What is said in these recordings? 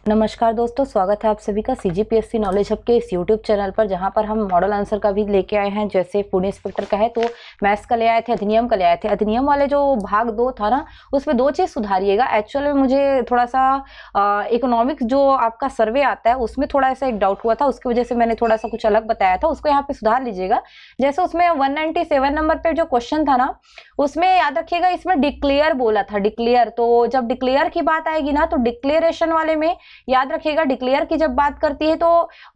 नमस्कार दोस्तों, स्वागत है आप सभी का सीजीपीएससी नॉलेज हब के इस यूट्यूब चैनल पर, जहां पर हम मॉडल आंसर का भी लेके आए हैं। जैसे पुणे इंस्पेक्टर का है तो मैथ्स का ले आए थे, अधिनियम का ले आए थे। अधिनियम वाले जो भाग 2 था ना, उसमें 2 चीज़ सुधारिएगा। एक्चुअल में मुझे थोड़ा सा इकोनॉमिक्स जो आपका सर्वे आता है उसमें थोड़ा ऐसा एक डाउट हुआ था, उसकी वजह से मैंने थोड़ा सा कुछ अलग बताया था, उसको यहाँ पे सुधार लीजिएगा। जैसे उसमें 197 नंबर पे जो क्वेश्चन था ना, उसमें याद रखिएगा इसमें डिक्लेयर बोला था, डिक्लेयर। तो जब डिक्लेयर की बात आएगी ना, तो डिक्लेरेशन वाले में याद रखिएगा डिक्लेयर की जब बात करती है तो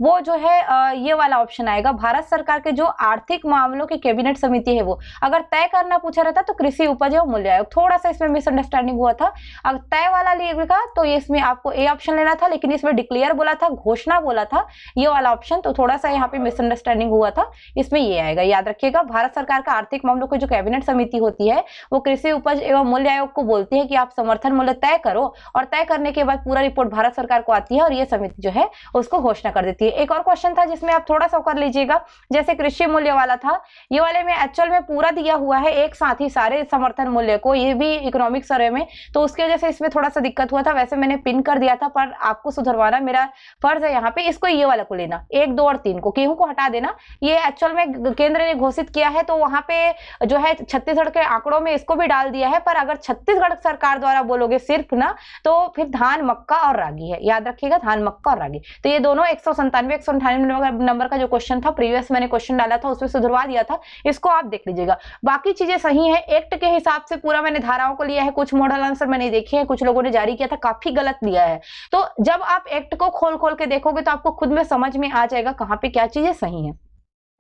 वो जो है ये वाला ऑप्शन आएगा। भारत सरकार के जो आर्थिक मामलों की कैबिनेट समिति है वो अगर तय करना पूछा रहता तो कृषि उपज एवं मूल्य आयोग। थोड़ा सा इसमें मिसअंडरस्टैंडिंग हुआ था। अगर तय वाला लिखा तो ये इसमें आपको ए ऑप्शन लेना था, लेकिन इसमें डिक्लेयर बोला था, घोषणा बोला था, ये वाला ऑप्शन। तो थोड़ा सा यहाँ पे मिसअंडरस्टैंडिंग हुआ था, इसमें ये आएगा। याद रखिएगा भारत सरकार का आर्थिक मामलों की जो कैबिनेट समिति होती है वो कृषि उपज एवं मूल्य आयोग को बोलती है कि आप समर्थन मूल्य तय करो, और तय करने के बाद पूरा रिपोर्ट भारत सरकार को आती है और ये समिति जो है उसको घोषणा कर देती है। एक और क्वेश्चन था जिसमें आप थोड़ा सा कर लीजिएगा, जैसे कृषि मूल्य वाला था, ये वाले में एक्चुअल में पूरा दिया हुआ है एक साथ ही सारे समर्थन मूल्य को, ये भी इकोनॉमिक सर्वे में, तो उसकी वजह से इसमें थोड़ा सा दिक्कत हुआ था। वैसे मैंने पिन कर दिया था, पर आपको सुधरवाना मेरा फर्ज है यहाँ पे। इसको ये वाला को लेना, 1, 2 और 3 को, गेहूं को हटा देना। ये एक्चुअल में केंद्र ने घोषित किया है, तो वहां पे जो है छत्तीसगढ़ के आंकड़ों में इसको भी डाल दिया है, पर अगर छत्तीसगढ़ सरकार द्वारा बोलोगे सिर्फ ना, तो फिर धान, मक्का और रागी है। याद रखिएगा धान, मक्का और रागी। तो ये दोनों 197 198 नंबर का जो क्वेश्चन था, प्रीवियस मैंने क्वेश्चन डाला था उसमें सुधरवा दिया था, इसको आप देख लीजिएगा। बाकी चीजें सही है, एक्ट के हिसाब से पूरा मैंने धाराओं को लिया है। कुछ मॉडल आंसर मैंने देखे हैं, कुछ लोगों ने जारी किया था, काफी गलत लिया है। तो जब आप एक्ट को खोल खोल के देखोगे तो आपको खुद में समझ में आ जाएगा कहाँ पे क्या चीजें सही है।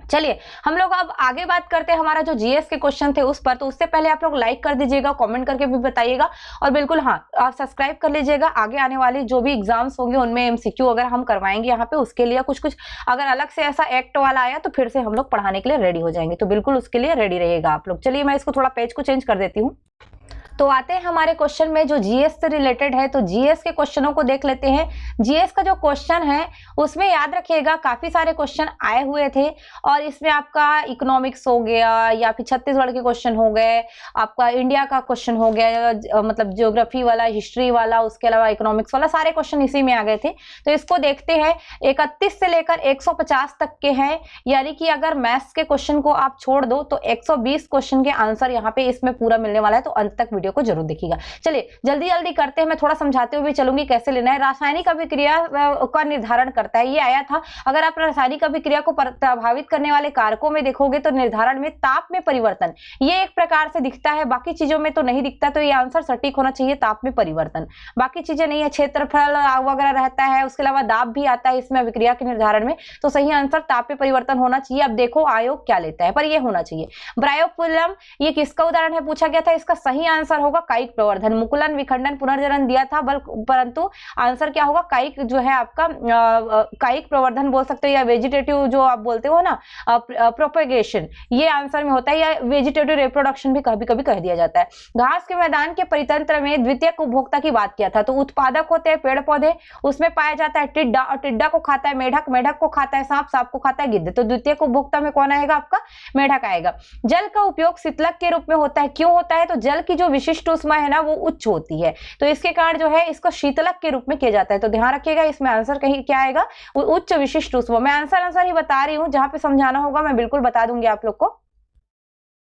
चलिए हम लोग अब आगे बात करते हैं हमारा जो जीएस के क्वेश्चन थे उस पर। तो उससे पहले आप लोग लाइक कर दीजिएगा, कमेंट करके भी बताइएगा, और बिल्कुल हाँ आप सब्सक्राइब कर लीजिएगा। आगे आने वाली जो भी एग्जाम्स होंगे उनमें एमसीक्यू अगर हम करवाएंगे यहाँ पे, उसके लिए कुछ कुछ अगर अलग से ऐसा एक्ट वाला आया तो फिर से हम लोग पढ़ाने के लिए रेडी हो जाएंगे। तो बिल्कुल उसके लिए रेडी रहिएगा आप लोग। चलिए मैं इसको थोड़ा पेज को चेंज कर देती हूँ। तो आते हैं हमारे क्वेश्चन में जो जीएस से रिलेटेड है। तो जीएस के क्वेश्चनों को देख लेते हैं। जीएस का जो क्वेश्चन है उसमें याद रखिएगा काफी सारे क्वेश्चन आए हुए थे, और इसमें आपका इकोनॉमिक्स हो गया, या फिर छत्तीसगढ़ के क्वेश्चन हो गए, आपका इंडिया का क्वेश्चन हो गया, मतलब ज्योग्राफी वाला, हिस्ट्री वाला, उसके अलावा इकोनॉमिक्स वाला, सारे क्वेश्चन इसी में आ गए थे। तो इसको देखते हैं। 31 से लेकर 150 तक के हैं, यानी कि अगर मैथ्स के क्वेश्चन को आप छोड़ दो तो 120 क्वेश्चन के आंसर यहाँ पे इसमें पूरा मिलने वाला है। तो अंत तक को जरूर देखिएगा। चलिए जल्दी जल्दी करते हैं, मैं थोड़ा समझाते हुए चलूंगी कैसे लेना है। रासायनिक अभिक्रिया का निर्धारण करता है, ये आया था। अगर आप रासायनिक अभिक्रिया को प्रभावित करने वाले कारकों में देखोगे तो निर्धारण में ताप में परिवर्तन ये एक प्रकार से दिखता है, बाकी चीजों में तो नहीं दिखता। तो ये आंसर सटीक होना चाहिए, ताप में परिवर्तन। बाकी चीजें नहीं है, क्षेत्रफल वगैरह रहता है, उसके अलावा दाब भी आता है इसमें अभिक्रिया के निर्धारण में। तो सही आंसर ताप में परिवर्तन होना चाहिए। अब देखो आयोग क्या लेता है, पर ये होना चाहिए। ब्रायोफिल्म ये किसका उदाहरण है पूछा गया था, इसका सही आंसर होगा कायिक प्रवर्धन। मुकुलन, विखंडन, पुनर्जनन दिया था, परंतु आंसर क्या होगा, कायिक जो है आपका कायिक प्रवर्धन बोल सकते हो, या वेजिटेटिव जो आप बोलते हो ना, प्रोपेगेशन, ये आंसर में होता है, या वेजिटेटिव रिप्रोडक्शन भी कभी कभी कह दिया जाता है। घास के मैदान के परितंत्र में द्वितीयक उपभोक्ता की बात किया था। तो उत्पादक होते हैं पेड़ पौधे, उसमें पाया जाता है टिड्डा, और टिड्डा को खाता है मेढक, मेढक को खाता है सांप, सांप को खाता है गिद्ध। तो द्वितीयक उपभोक्ता में कौन आएगा, आपका मेढक आएगा। जल का उपयोग शीतलक के रूप में होता है, क्यों होता है, तो जल की जो विशिष्ट ऊष्मा है ना वो उच्च होती है, तो इसके कारण जो है इसको शीतलक के रूप में किया जाता है। तो ध्यान रखिएगा इसमें आंसर कहीं क्या आएगा, उच्च विशिष्ट ऊष्मा। मैं आंसर ही बता रही हूँ, जहां पे समझाना होगा मैं बिल्कुल बता दूंगी आप लोग को।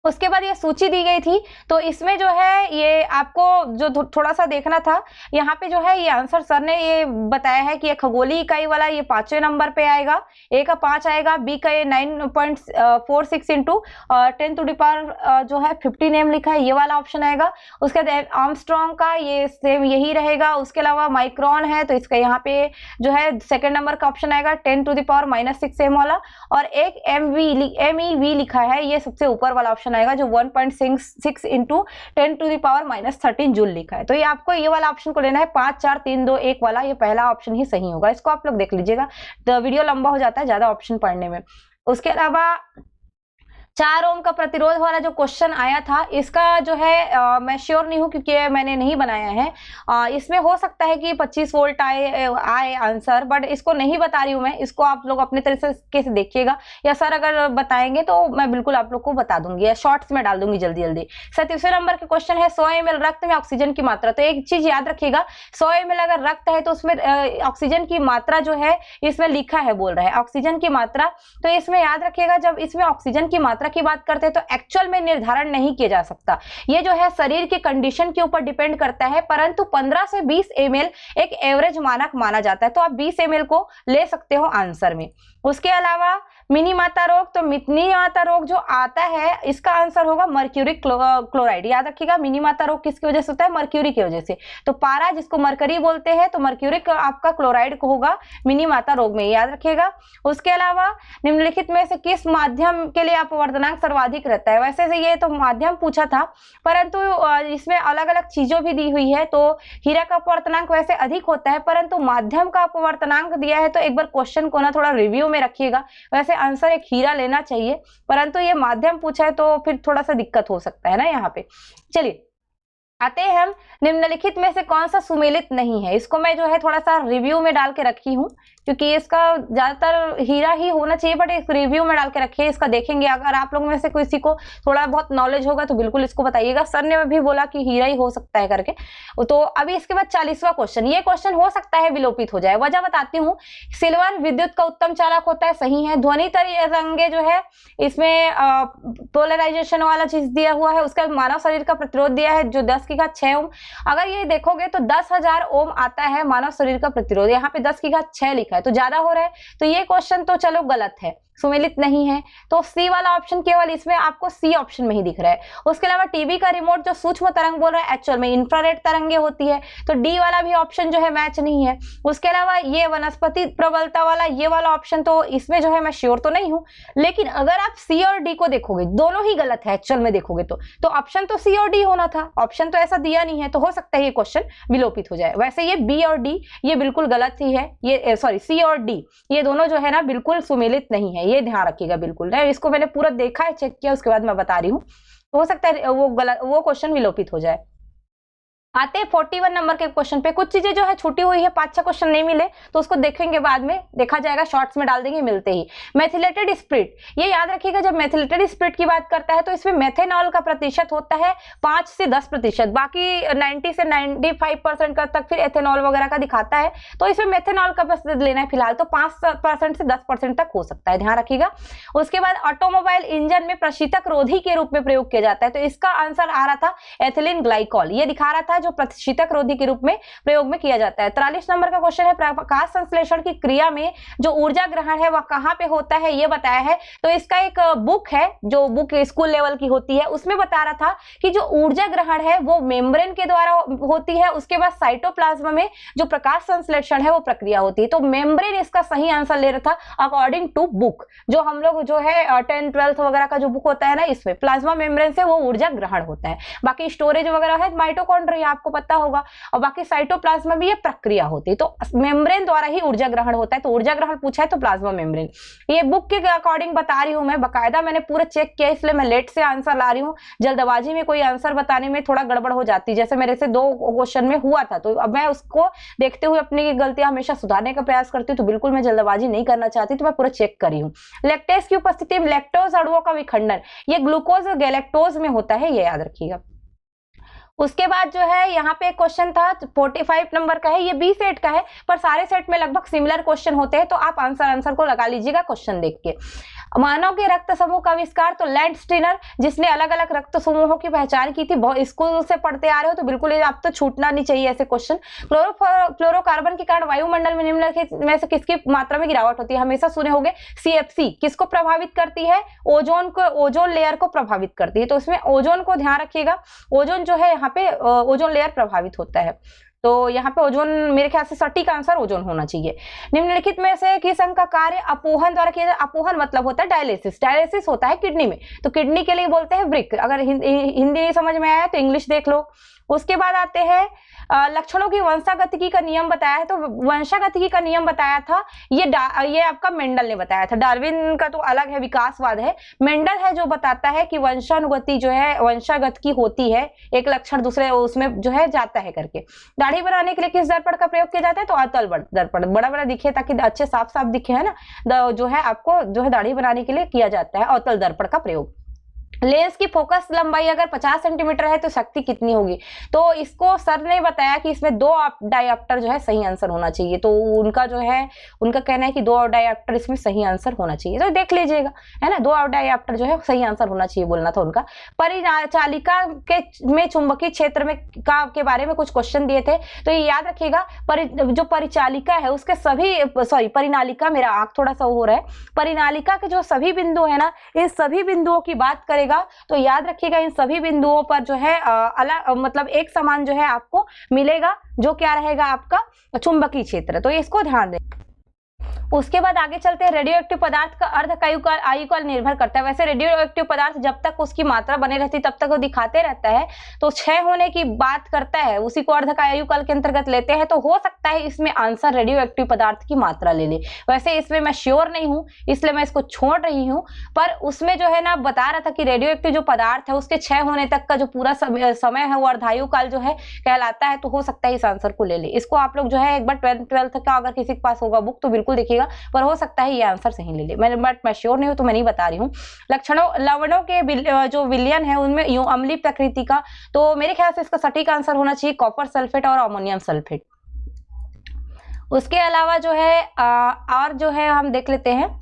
उसके बाद ये सूची दी गई थी, तो इसमें जो है ये आपको जो थोड़ा सा देखना था, यहाँ पे जो है ये आंसर सर ने ये बताया है कि ये खगोलीय इकाई वाला ये 5वें नंबर पे आएगा। ए का 5 आएगा, बी का ये 9.46 इंटू 10 टू द पावर जो है 15 एम लिखा है, ये वाला ऑप्शन आएगा। उसके बाद आर्मस्ट्रॉन्ग का ये सेम यही रहेगा। उसके अलावा माइक्रोन है, तो इसका यहाँ पे जो है सेकेंड नंबर का ऑप्शन आएगा 10 टू द पावर -6 एम वाला। और एक MEV लिखा है, ये सबसे ऊपर वाला ऑप्शन आएगा जो 1.6 into 10 to the power -13 joule लिखा है। तो ये आपको ये वाला ऑप्शन को लेना है, 5 4 3 2 1 वाला, ये पहला ऑप्शन ही सही होगा। इसको आप लोग देख लीजिएगा, तो वीडियो लंबा हो जाता है ज्यादा ऑप्शन पढ़ने में। उसके अलावा 4 ओम का प्रतिरोध वाला जो क्वेश्चन आया था, इसका जो है मैं श्योर नहीं हूँ क्योंकि मैंने नहीं बनाया है। इसमें हो सकता है कि 25 वोल्ट आए आंसर, बट इसको नहीं बता रही हूँ मैं। इसको आप लोग अपने तरीके से देखिएगा, या सर अगर बताएंगे तो मैं बिल्कुल आप लोग को बता दूंगी या शॉर्ट्स में डाल दूंगी जल्दी जल्दी। 37वें नंबर के क्वेश्चन है 100 ml रक्त में ऑक्सीजन की मात्रा। तो एक चीज याद रखिएगा, 100 ml अगर रक्त है तो उसमें ऑक्सीजन की मात्रा जो है इसमें लिखा है, बोल रहा है ऑक्सीजन की मात्रा। तो इसमें याद रखिएगा, जब इसमें ऑक्सीजन की मात्रा की बात करते हैं तो एक्चुअल में निर्धारण नहीं किया जा सकता, ये जो है शरीर के कंडीशन के ऊपर डिपेंड करता है, परंतु 15 से 20 ml एक एवरेज मानक माना जाता है। तो आप 20 ml को ले सकते हो आंसर में। उसके अलावा मिनी माता रोग, तो मिनी माता रोग जो आता है इसका आंसर होगा मर्क्यूरिक क्लोराइड। याद रखिएगा, मिनी माता रोग किसकी वजह से होता है? मर्क्यूरी की वजह से। तो पारा जिसको मरकरी बोलते हैं, तो मर्क्यूरिक आपका क्लोराइड को होगा मिनी माता रोग में, याद रखिएगा। उसके अलावा निम्नलिखित में से किस माध्यम के लिए अपवर्तनांक सर्वाधिक रहता है? वैसे से ये तो माध्यम पूछा था, परंतु इसमें अलग अलग चीजों भी दी हुई है। तो हीरा का अपवर्तनांक वैसे अधिक होता है, परंतु माध्यम का अपवर्तनांक दिया है, तो एक बार क्वेश्चन को ना थोड़ा रिव्यू में रखिएगा। वैसे आंसर एक हीरा लेना चाहिए, परंतु ये माध्यम पूछा है तो फिर थोड़ा सा दिक्कत हो सकता है ना यहाँ पे। चलिए आते हैं हम, निम्नलिखित में से कौन सा सुमेलित नहीं है? इसको मैं जो है थोड़ा सा रिव्यू में डाल के रखी हूँ, क्योंकि इसका ज्यादातर हीरा ही होना चाहिए, बट इस रिव्यू में डाल के रखिए, इसका देखेंगे। अगर आप लोग में से किसी को थोड़ा बहुत नॉलेज होगा तो बिल्कुल इसको बताइएगा। सर ने भी बोला कि हीरा ही हो सकता है करके। तो अभी इसके बाद 40वां क्वेश्चन, ये क्वेश्चन हो सकता है विलोपित हो जाए। वजह बताती हूँ। सिल्वर विद्युत का उत्तम चालक होता है, सही है। ध्वनि तरंगे जो है इसमें पोलराइजेशन वाला चीज दिया हुआ है। उसका मानव शरीर का प्रतिरोध दिया है जो 10⁶ ओम। अगर ये देखोगे तो 10,000 ओम आता है मानव शरीर का प्रतिरोध, यहाँ पे 10⁶ लिखा है तो ज्यादा हो रहा है। तो ये क्वेश्चन तो चलो गलत है, सुमेलित नहीं है। तो सी वाला ऑप्शन केवल इसमें आपको सी ऑप्शन में ही दिख रहा है। उसके अलावा टीवी का रिमोट जो सूक्ष्म तरंग बोल रहा है, एक्चुअल में इंफ्रारेड तरंगे होती है, तो डी वाला भी ऑप्शन जो है मैच नहीं है। उसके अलावा ये वनस्पति प्रबलता वाला ये वाला ऑप्शन, तो इसमें जो है मैं श्योर तो नहीं हूं, लेकिन अगर आप सी और डी को देखोगे दोनों ही गलत है एक्चुअल में देखोगे तो ऑप्शन तो सी और डी होना था, ऑप्शन तो ऐसा दिया नहीं है, तो हो सकता है ये क्वेश्चन विलोपित हो जाए। वैसे ये बी और डी ये बिल्कुल गलत ही है, ये सॉरी सी और डी ये दोनों जो है ना बिल्कुल सुमेलित नहीं है, ये ध्यान रखिएगा बिल्कुल। इसको मैंने पूरा देखा है, चेक किया, उसके बाद मैं बता रही हूँ। तो हो सकता है वो क्वेश्चन विलोपित हो जाए। आते हैं 41 नंबर के क्वेश्चन पे। कुछ चीजें जो है छूटी हुई है, 5-6 क्वेश्चन नहीं मिले तो उसको देखेंगे, बाद में देखा जाएगा, शॉर्ट्स में डाल देंगे मिलते ही। मेथिलेटेड स्पिरिट, ये याद रखिएगा, जब मेथिलेटेड स्पिरिट की बात करता है तो इसमें मेथेनॉल का प्रतिशत होता है 5 से 10%, बाकी 90 से 95% का तक फिर एथेनॉल वगैरह का दिखाता है। तो इसमें मेथेनॉल का बस लेना है फिलहाल, तो 5% से 10% तक हो सकता है, ध्यान रखिएगा। उसके बाद ऑटोमोबाइल इंजन में प्रशीतक रोधी के रूप में प्रयोग किया जाता है, तो इसका आंसर आ रहा था एथिलीन ग्लाइकॉल, ये दिखा रहा था जो प्रशीतक रोधी के रूप में प्रयोग में किया जाता है। 43 नंबर का क्वेश्चन है, प्रकाश संश्लेषण की क्रिया में जो ऊर्जा ग्रहण है वह कहां पे होता है, ये बताया है। तो इसका एक बुक है, जो बुक स्कूल लेवल की होती है, उसमें बता रहा था कि जो ऊर्जा ग्रहण है वो मेम्ब्रेन के द्वारा होती है, उसके बाद साइटोप्लाज्म में जो प्रकाश संश्लेषण है वो प्रक्रिया होती है। तो मेम्ब्रेन इसका सही आंसर ले रहा था अकॉर्डिंग टू बुक, जो हम लोग जो है 10th 12th वगैरह का जो बुक होता है ना, इसमें प्लाज्मा मेम्ब्रेन से वो ऊर्जा ग्रहण होता है। बाकी स्टोरेज वगैरह है माइटोकॉन्ड्रिया, आपको पता होगा, और बाकी साइटोप्लाज्मा में ये प्रक्रिया होती है। तो मेम्ब्रेन द्वारा ही ऊर्जा ग्रहण होता है, तो ऊर्जा ग्रहण पूछा है तो प्लाज्मा मेम्ब्रेन। ये बुक के अकॉर्डिंग बता रही हूं मैं, बकायदा मैंने पूरा चेक किया, इसलिए मैं लेट से आंसर ला रही हूँ। जल्दबाजी में कोई आंसर बताने में थोड़ा गड़बड़ हो जाती, जैसे मेरे से 2 क्वेश्चन में हुआ था, तो अब मैं उसको देखते हुए अपनी गलतियां हमेशा सुधारने का प्रयास करती हूँ, तो बिल्कुल मैं जल्दबाजी नहीं करना चाहती, तो मैं पूरा चेक करी हूँ। लैक्टेज की उपस्थिति में लैक्टोज अणुओं का विखंडन, ये ग्लूकोज और गैलेक्टोज में होता है, ये याद रखिएगा। उसके बाद जो है यहाँ पे एक क्वेश्चन था 45 नंबर का है, ये बी सेट का है, पर सारे सेट में लगभग सिमिलर क्वेश्चन होते हैं, तो आप आंसर को लगा लीजिएगा क्वेश्चन देख के। मानव के रक्त समूह का आविष्कार, तो लैंडस्टीनर, जिसने अलग अलग रक्त समूहों की पहचान की थी, स्कूल से पढ़ते आ रहे हो तो बिल्कुल आप तो छूटना नहीं चाहिए ऐसे क्वेश्चन। फ्लोरोकार्बन के कारण वायुमंडल में निम्नलिखित में से किसकी मात्रा में गिरावट होती है? हमेशा सुने होंगे CFC, किसको प्रभावित करती है? ओजोन लेयर को प्रभावित करती है, तो इसमें ओजोन को ध्यान रखिएगा, ओजोन जो है यहाँ पे ओजोन लेयर प्रभावित होता है। तो यहाँ पे ओजोन मेरे ख्याल से सटीक आंसर ओजोन होना चाहिए। निम्नलिखित में से किस अंग का कार्य अपोहन द्वारा किया जाता है? अपोहन मतलब होता है डायलिसिस, डायलिसिस होता है किडनी में, तो किडनी के लिए बोलते हैं वृक्क। अगर हिंदी नहीं समझ में आया तो इंग्लिश देख लो। उसके बाद आते हैं लक्षणों की वंशागतिकी का नियम बताया है, तो वंशागतिकी का नियम बताया था ये आपका मेंडल ने बताया था। डार्विन का तो अलग है, विकासवाद है। मेंडल है जो बताता है कि वंशानुगति जो है वंशागत की होती है, एक लक्षण दूसरे उसमें जो है जाता है करके। दाढ़ी बनाने के लिए किस दर्पण का प्रयोग किया जाता है? तो अतल दर्पण, बड़ा बड़ा दिखे ताकि अच्छे साफ साफ दिखे, है ना, जो है आपको जो है दाढ़ी बनाने के लिए किया जाता है अतल दर्पण का प्रयोग। लेंस की फोकस लंबाई अगर 50 सेंटीमीटर है तो शक्ति कितनी होगी? तो इसको सर ने बताया कि इसमें 2 डायऑप्टर जो है सही आंसर होना चाहिए, तो उनका जो है उनका कहना है कि 2 डायऑप्टर इसमें सही आंसर होना चाहिए, तो देख लीजिएगा, है ना, 2 डायऑप्टर जो है सही आंसर होना चाहिए बोलना था उनका। परिचालिका के में चुंबकीय क्षेत्र में के बारे में कुछ क्वेश्चन दिए थे, तो ये याद रखिएगा। जो परिचालिका है उसके सभी परिनालिका, मेरा आंख थोड़ा सा हो रहा है, परिनालिका के जो सभी बिंदु है ना, इन सभी बिंदुओं की बात करेगा तो याद रखिएगा इन सभी बिंदुओं पर जो है अलग मतलब एक समान जो है आपको मिलेगा, जो क्या रहेगा आपका चुंबकीय क्षेत्र, तो इसको ध्यान दें। उसके बाद आगे चलते हैं। रेडियो एक्टिव पदार्थ का अर्धकाल आयुकाल निर्भर करता है। वैसे रेडियो एक्टिव पदार्थ जब तक उसकी मात्रा बने रहती तब तक वो दिखाते रहता है, तो क्षय होने की बात करता है, उसी को अर्धकाल आयुकाल के अंतर्गत लेते हैं, तो हो सकता है इसमें आंसर रेडियो एक्टिव पदार्थ की मात्रा ले ले। वैसे इसमें मैं श्योर नहीं हूं इसलिए मैं इसको छोड़ रही हूं, पर उसमें जो है ना बता रहा था कि रेडियो एक्टिव जो पदार्थ है उसके क्षय होने तक का जो पूरा समय है वो अर्धायुकाल जो है कहलाता है, तो हो सकता है इस आंसर को ले ले। इसको आप लोग जो है एक बार 12th का अगर किसी के पास होगा बुक तो बिल्कुल देखिएगा, पर हो सकता है ये आंसर सही ले ले, मैं श्योर नहीं हूं तो मैं नहीं बता रही हूं। लवणों के जो विलयन है उनमें यूं अम्लीय प्रकृति का, तो मेरे ख्याल से इसका सटीक आंसर होना चाहिए कॉपर सल्फेट और अमोनियम सल्फेट। उसके अलावा जो है और जो है हम देख लेते हैं,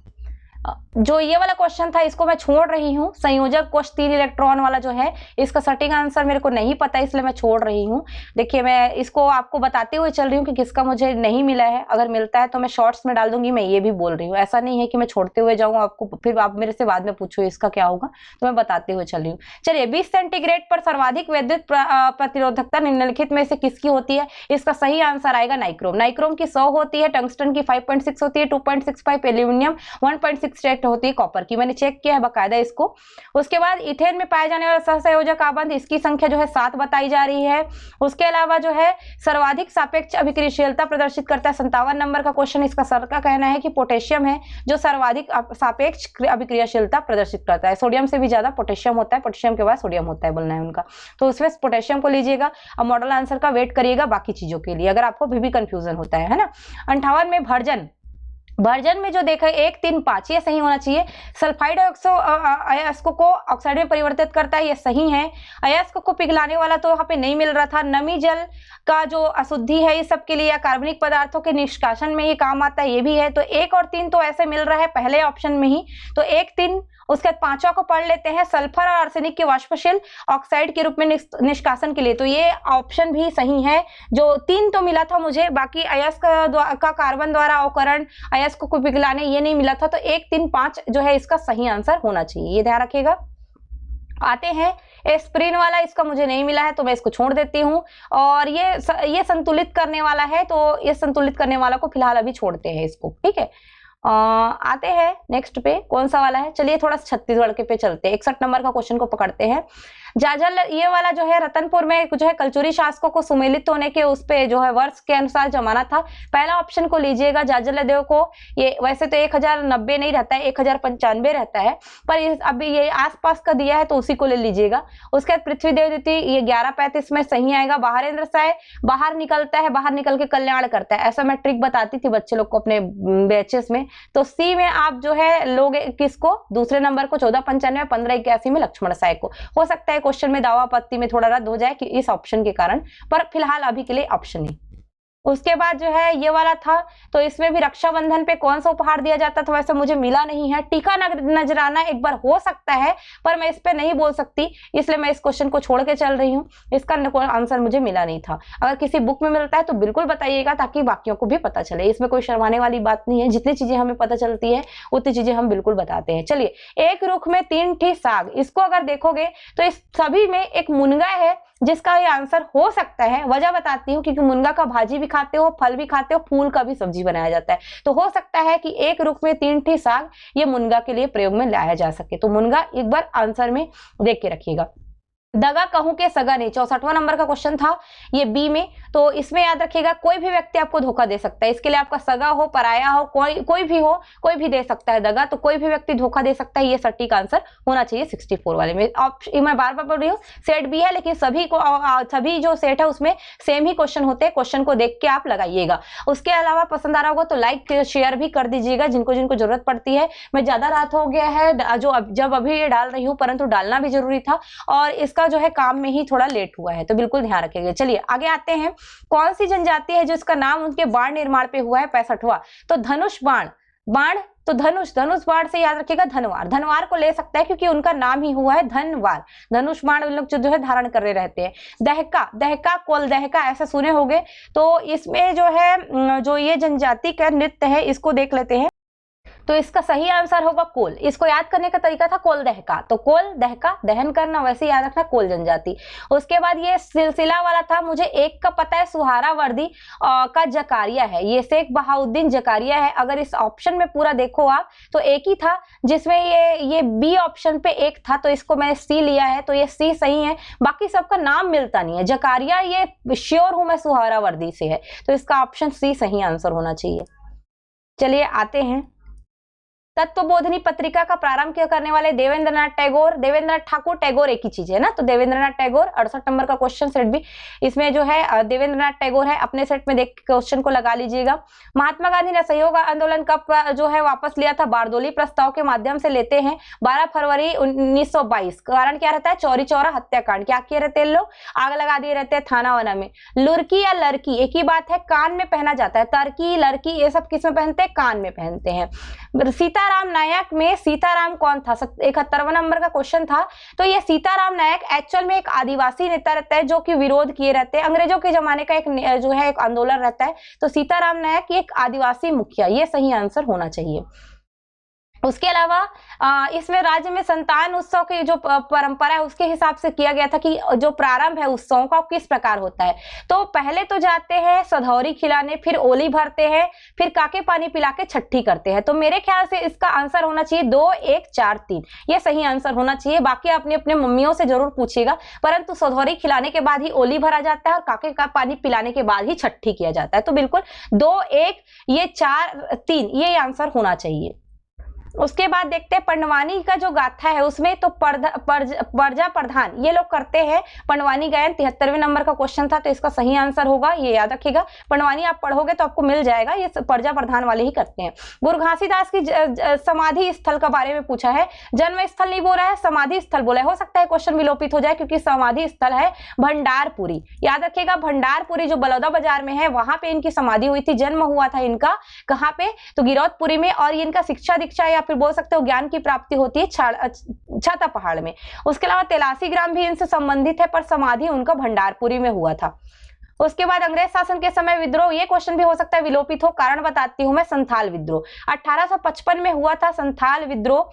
जो ये वाला क्वेश्चन था इसको मैं छोड़ रही हूँ। संयोजक कोश 3 इलेक्ट्रॉन वाला जो है इसका सटीक आंसर मेरे को नहीं पता इसलिए मैं छोड़ रही हूँ। देखिए मैं इसको आपको बताते हुए चल रही हूँ कि किसका मुझे नहीं मिला है, अगर मिलता है तो मैं शॉर्ट्स में डाल दूंगी, मैं ये भी बोल रही हूँ, ऐसा नहीं है कि मैं छोड़ते हुए जाऊँ आपको फिर आप मेरे से बाद में पूछो इसका क्या होगा, तो मैं बताते हुए चल रही हूँ। चलिए 20 सेंटीग्रेड पर सर्वाधिक विद्युत प्रतिरोधकता निम्नलिखित में से किसकी होती है? इसका सही आंसर आएगा नाइक्रोम। नाइक्रोम की 100 होती है, टंगस्टन की 5.6 होती है, 2.65 एल्यूमिनियम 1.68 होती है कॉपर की, मैंने चेक किया है बकायदा इसको। उसके बाद इथेन में पाए जाने वाला सहसंयोजक आबंध, इसकी संख्या जो है 7 बताई जा रही है। उसके अलावा जो है सर्वाधिक सापेक्ष अभिक्रियाशीलता प्रदर्शित करता है, 57 नंबर का क्वेश्चन। इसका सर का कहना है कि पोटेशियम है जो सर्वाधिक सापेक्ष अभिक्रियाशीलता प्रदर्शित करता है, सोडियम से भी ज्यादा पोटेशियम होता है, पोटेशियम के बाद सोडियम होता है बोलना है उनका, तो उसमें पोटेशियम को लीजिएगा। अब मॉडल आंसर का वेट करिएगा बाकी चीजों के लिए अगर आपको भी कंफ्यूजन होता है ना। 58 में भर्जन में जो देखा 1, 3, 5 ये सही होना चाहिए। सल्फाइड अयस्कों को ऑक्साइड में परिवर्तित करता है, ये सही है। अयस्क को पिघलाने वाला तो यहाँ पे नहीं मिल रहा था। नमी जल का जो अशुद्धि है इस सब के लिए या कार्बनिक पदार्थों के निष्कासन में ये काम आता है, ये भी है। तो 1 और 3 तो ऐसे मिल रहा है पहले ऑप्शन में ही, तो 1, 3। उसके बाद 5वां को पढ़ लेते हैं, सल्फर और आर्सेनिक के वाष्पशील ऑक्साइड के रूप में निष्कासन के लिए, तो ये ऑप्शन भी सही है। जो 3 तो मिला था मुझे, बाकी अयस्क का कार्बन द्वारा अवकरण अयस्क को पिघलाने ये नहीं मिला था, तो 1, 3, 5 जो है इसका सही आंसर होना चाहिए, ये ध्यान रखिएगा। आते हैं एस्प्रिन वाला, इसका मुझे नहीं मिला है तो मैं इसको छोड़ देती हूँ। और ये संतुलित करने वाला है, तो ये संतुलित करने वाला को फिलहाल अभी छोड़ते हैं इसको, ठीक है। आते हैं नेक्स्ट पे, कौन सा वाला है, चलिए थोड़ा छत्तीसगढ़ के पे चलते हैं। 61 नंबर का क्वेश्चन को पकड़ते हैं। जाजल ये वाला जो है रतनपुर में जो है कलचुरी शासकों को सुमेलित होने के उस पे जो है वर्ष के अनुसार जमाना था। पहला ऑप्शन को लीजिएगा जाजल देव को, ये वैसे तो 1090 नहीं रहता है, 1095 रहता है, पर अभी ये आसपास का दिया है तो उसी को ले लीजिएगा। उसके बाद पृथ्वी देव द्वितीय, ये 1135 में सही आएगा। बाहरेंद्र साय बाहर निकलता है, बाहर निकल के कल्याण करता है, ऐसा मैं ट्रिक बताती थी बच्चे लोग को अपने बैचेस में। तो सी में आप जो है लोग किसको, दूसरे नंबर को 1495, 1581 में लक्ष्मण साय को। हो सकता है क्वेश्चन में दावा आपत्ति में थोड़ा रद्द हो जाए कि इस ऑप्शन के कारण, पर फिलहाल अभी के लिए ऑप्शन नहीं। उसके बाद जो है ये वाला था, तो इसमें भी रक्षाबंधन पे कौन सा उपहार दिया जाता था, वैसे मुझे मिला नहीं है। टीका नजराना एक बार हो सकता है पर मैं इस पे नहीं बोल सकती, इसलिए मैं इस क्वेश्चन को छोड़ के चल रही हूँ। इसका आंसर मुझे मिला नहीं था। अगर किसी बुक में मिलता है तो बिल्कुल बताइएगा ताकि बाकियों को भी पता चले, इसमें कोई शर्माने वाली बात नहीं है। जितनी चीजें हमें पता चलती है उतनी चीजें हम बिल्कुल बताते हैं। चलिए, एक रुख में 3 ठी साग, इसको अगर देखोगे तो इस सभी में एक मुनगा है जिसका ये आंसर हो सकता है, वजह बताती हूँ, क्योंकि मुनगा का भाजी भी खाते हो, फल भी खाते हो, फूल का भी सब्जी बनाया जाता है, तो हो सकता है कि एक रुख में 3 ठी साग ये मुनगा के लिए प्रयोग में लाया जा सके। तो मुनगा एक बार आंसर में देख के रखिएगा। दगा कहूं के सगा नहीं, 64वां नंबर का क्वेश्चन था ये बी में। तो इसमें याद रखिएगा कोई भी व्यक्ति आपको धोखा दे सकता है, इसके लिए आपका सगा हो, पराया हो, कोई भी हो, कोई भी दे सकता है दगा, तो कोई भी व्यक्ति धोखा दे सकता है, ये सटीक आंसर होना चाहिए 64 वाले में। मैं बार बार बोल रही हूँ सेट बी है, लेकिन सभी जो सेट है उसमें सेम ही क्वेश्चन होते हैं, क्वेश्चन को देख के आप लगाइएगा। उसके अलावा पसंद आ रहा होगा तो लाइक शेयर भी कर दीजिएगा जिनको जिनको जरूरत पड़ती है। मैं ज्यादा रात हो गया है जब अभी ये डाल रही हूँ, परंतु डालना भी जरूरी था और इसका जो है काम में ही थोड़ा लेट हुआ है, तो बिल्कुल ध्यान रखिएगा। चलिए आगे आते हैं। कौन सी जनजाति है जिसका नाम उनके बाण निर्माण पे हुआ है? 65वां। तो धनुष बाण, तो धनुष बाण से याद रखिएगा धनवार को ले सकता है क्योंकि उनका नाम ही हुआ है धनवार। धनुष बाण उन लोग जो है धारण कर रहे रहते हैं। दहका कोल दहका ऐसा सुने होंगे। तो इसमें जो है जो ये जनजाति का नृत्य है इसको देख लेते हैं। तो इसका सही आंसर होगा कोल। इसको याद करने का तरीका था कोल दहका, तो कोल दहका दहन करना, वैसे याद रखना कोल जनजाति। उसके बाद ये सिलसिला वाला था, मुझे एक का पता है सुहारावर्दी का जकारिया है, ये शेख बहाउद्दीन जकारिया है। अगर इस ऑप्शन में पूरा देखो आप तो एक ही था जिसमें ये बी ऑप्शन पे एक था, तो इसको मैंने सी लिया है, तो ये सी सही है। बाकी सबका नाम मिलता नहीं है। जकारिया ये श्योर हूं मैं सुहारावर्दी से है, तो इसका ऑप्शन सी सही आंसर होना चाहिए। चलिए आते हैं। तत्वबोधिनी पत्रिका का प्रारंभ किया करने वाले देवेंद्रनाथ ठाकुर टैगोर एक ही चीज है ना, तो देवेंद्रनाथ टैगोर 68 नंबर का क्वेश्चन सेट भी इसमें जो है देवेंद्रनाथ टैगोर है। अपने सेट में देख क्वेश्चन को लगा लीजिएगा। महात्मा गांधी ने असहयोग आंदोलन कब जो है वापस लिया था? बारदोली प्रस्ताव के माध्यम से लेते हैं 12 फरवरी 1922। कारण क्या रहता है? चौरी चौरा हत्याकांड। क्या किए रहते हैं लोग? आग लगा दिए रहते हैं थाना वाना में। लुरकी या लड़की एक ही बात है, कान में पहना जाता है। तरकी लड़की ये सब किस में पहनते हैं? कान में पहनते हैं। सीताराम नायक में सीताराम कौन था? 71वां नंबर का क्वेश्चन था। तो ये सीताराम नायक एक्चुअल में एक आदिवासी नेता रहता है जो कि विरोध किए रहते हैं। अंग्रेजों के जमाने का एक जो है एक आंदोलन रहता है, तो सीताराम नायक एक आदिवासी मुखिया, ये सही आंसर होना चाहिए। उसके अलावा इसमें राज्य में संतान उत्सव की जो परंपरा है उसके हिसाब से किया गया था कि जो प्रारंभ है उत्सवों का किस प्रकार होता है। तो पहले तो जाते हैं सधौरी खिलाने, फिर ओली भरते हैं, फिर काके पानी पिला के छठी करते हैं। तो मेरे ख्याल से इसका आंसर होना चाहिए 2 1 4 3, ये सही आंसर होना चाहिए। बाकी अपने अपने मम्मियों से जरूर पूछिएगा, परंतु सधौरी खिलाने के बाद ही ओली भरा जाता है और काके का पानी पिलाने के बाद ही छठी किया जाता है। तो बिल्कुल 2 1 ये 4 3 ये आंसर होना चाहिए। उसके बाद देखते हैं पंडवानी का जो गाथा है उसमें तो पर्जा प्रधान ये लोग करते हैं पंडवानी गायन। 73वें नंबर का क्वेश्चन था, तो इसका सही आंसर होगा, ये याद रखिएगा। पंडवानी आप पढ़ोगे तो आपको मिल जाएगा, ये पर्जा प्रधान वाले ही करते हैं। गुरु घासीदास की समाधि स्थल के बारे में पूछा है। जन्म स्थल नहीं बोला है, समाधि स्थल बोला है। हो सकता है क्वेश्चन विलोपित हो जाए क्योंकि समाधि स्थल है भंडारपुरी, याद रखिएगा। भंडारपुरी जो बलौदा बाजार में है वहां पे इनकी समाधि हुई थी। जन्म हुआ था इनका कहाँ पे? तो गिरौदपुरी में। और इनका शिक्षा दीक्षा या फिर बोल सकते हो ज्ञान की प्राप्ति होती है छाता पहाड़ में। उसके अलावा तेलासी ग्राम भी इनसे संबंधित है, पर समाधि उनका भंडारपुरी में हुआ था। उसके बाद अंग्रेज शासन के समय विद्रोह, ये क्वेश्चन भी हो सकता है विलोपित हो, कारण बताती हूं मैं। संथाल विद्रोह 1855 में हुआ था, संथाल विद्रोह।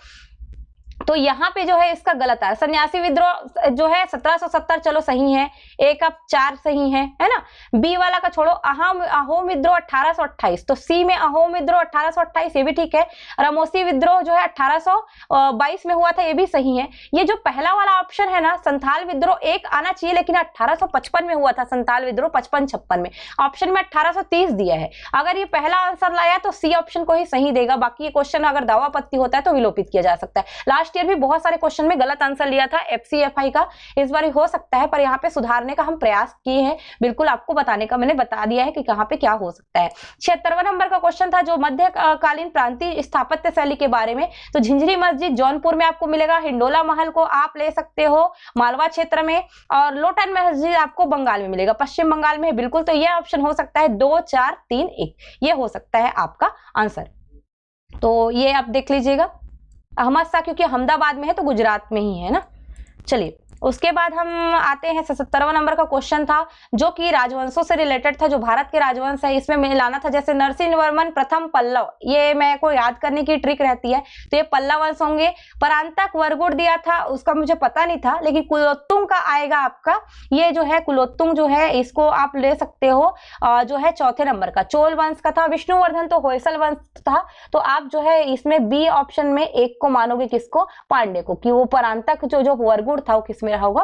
तो यहाँ पे जो है इसका गलत है। सन्यासी विद्रोह जो है 1770, चलो सही है, 1 अब 4 सही है ना। बी वाला का छोड़ो। अहोम विद्रोह 1828, तो सी में अहोम विद्रोह 1828 ये भी ठीक है। रामोसी विद्रोह जो है 1822 में हुआ था, ये भी सही है। ये जो पहला वाला ऑप्शन है ना संथाल विद्रोह 1 आना चाहिए, लेकिन 1855 में हुआ था संथाल विद्रोह, 55-56 में। ऑप्शन में 1830 दिया है। अगर ये पहला आंसर लाया तो सी ऑप्शन को ही सही देगा। बाकी ये क्वेश्चन अगर दावा पत्ती होता है तो विलोपित किया जा सकता है। लास्ट ईयर भी बहुत सारे क्वेश्चन में गलत आंसर लिया था एफसीएफआई का, इस बार हो सकता है, पर यहाँ पे सुधारने का हम प्रयास किए हैं। बिल्कुल आपको बताने का मैंने बता दिया है कि कहाँ पे क्या हो सकता है। 76वां नंबर का क्वेश्चन था जो मध्यकालीन प्रांतीय स्थापत्य शैली के बारे में। तो झिंझरी मस्जिद जौनपुर में आपको मिलेगा, हिंडोला महल को आप ले सकते हो मालवा क्षेत्र में, और लोटन मस्जिद आपको बंगाल में मिलेगा, पश्चिम बंगाल में। बिल्कुल, तो यह ऑप्शन हो सकता है 2 4 3 1, ये हो सकता है आपका आंसर। तो ये आप देख लीजिएगा। अहमद शाह क्योंकि अहमदाबाद में है तो गुजरात में ही है ना। चलिए उसके बाद हम आते हैं 77वां नंबर का क्वेश्चन था जो कि राजवंशों से रिलेटेड था, जो भारत के राजवंश है इसमें मिलाना था। जैसे नरसिंह वर्मन प्रथम पल्लव, ये मैं को याद करने की ट्रिक रहती है, तो ये पल्लव वंश होंगे। परांतक वरगुड़ दिया था, उसका मुझे पता नहीं था, लेकिन कुलोत्तुंग का आएगा आपका, ये जो है कुलोत्तुंग जो है इसको आप ले सकते हो जो है चौथे नंबर का। चोल वंश का था। विष्णुवर्धन तो होयसल वंश था, तो आप जो है इसमें बी ऑप्शन में एक को मानोगे, किसको, पांडे को, कि वो परांतक जो वरगुड़ था वो किसमें रहा होगा,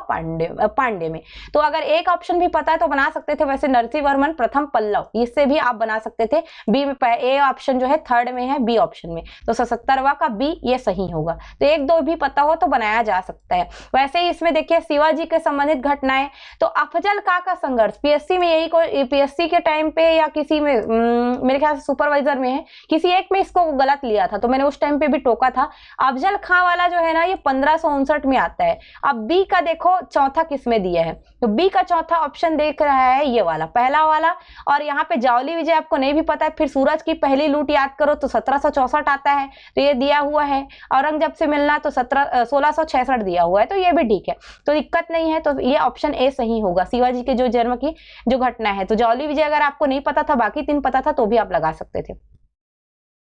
पांडे में। तो अगर एक ऑप्शन भी पता है तो बना सकते थे। वैसे नरसिंह वर्मन प्रथम पल्लव, इससे भी आप बना सकते थे। बी में ए ऑप्शन जो है थर्ड में है, बी ऑप्शन में, तो 77वां का बी ये सही होगा। तो एक दो भी पता हो तो बनाया जा सकता है। वैसे ही इसमें देखिए शिवाजी के संबंधित घटनाएं, तो अफजल खां का संघर्ष, पीएससी में यही को, पीएससी के टाइम पे या किसी में मेरे ख्याल से सुपरवाइजर में है, किसी एक में इसको गलत लिया था, तो मैंने उस टाइम पे भी टोका था। अफजल खां वाला जो है ना ये 1559 में आता है। अब बी का देखो चौथा किसमें दिया है, तो बी का चौथा ऑप्शन देख रहा है ये वाला, पहला वाला। और यहाँ पे जावली विजय आपको नहीं भी पता है, फिर सूरज की पहली लूट याद करो तो 1764 आता है, तो ये दिया हुआ है। औरंगजेब से मिलना तो 1666 दिया हुआ है, तो ये भी ठीक है, तो दिक्कत नहीं है। तो ये ऑप्शन ए सही होगा, शिवाजी के जो जन्म की जो घटना है। तो जावली विजय अगर आपको नहीं पता था, बाकी 3 पता था, तो भी आप लगा सकते थे।